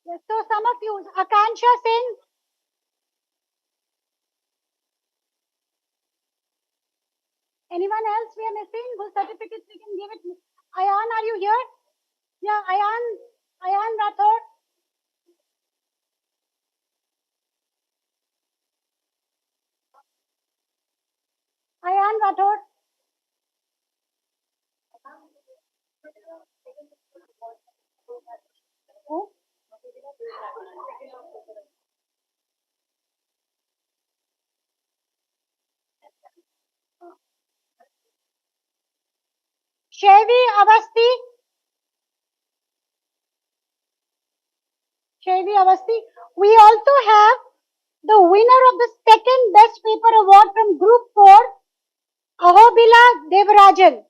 Yes, so some of you, Akansha Singh. Anyone else we are missing? Whose certificates we can give it? Ayan, are you here? Yeah, Ayan Rathod. Ayan Rathod. Who? Shevi Avasti. Shevi Avasti. We also have the winner of the second best paper award from Group 4, Ahobila Devarajan.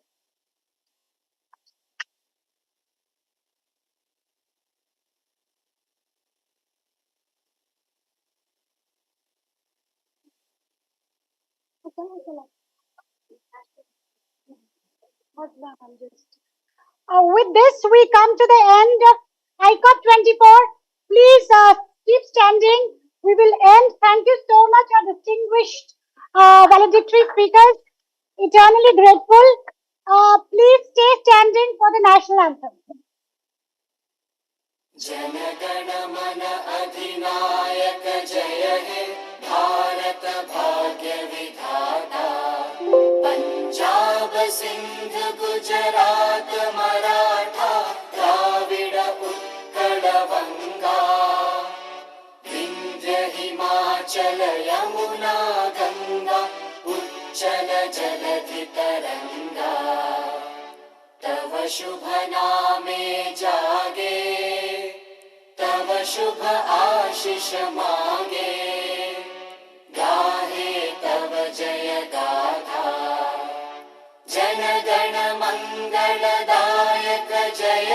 With this, we come to the end of I-CoPP 24. Please keep standing. We will end. Thank you so much, our distinguished valedictory speakers. Eternally grateful. Please stay standing for the national anthem. जनगण मन अधिनायक जय हे भारत भाग्य विधाता पंजाब सिंध गुजरात मराठा द्राविड उत्कल बंगा विंध्य हिमाचल यमुना गंगा उच्चल जलधि तरंगा तव शुभ नामे जागे तव शुभ आशीष मांगे गाहे तव जय गाथा जन गण मंगलदायक जय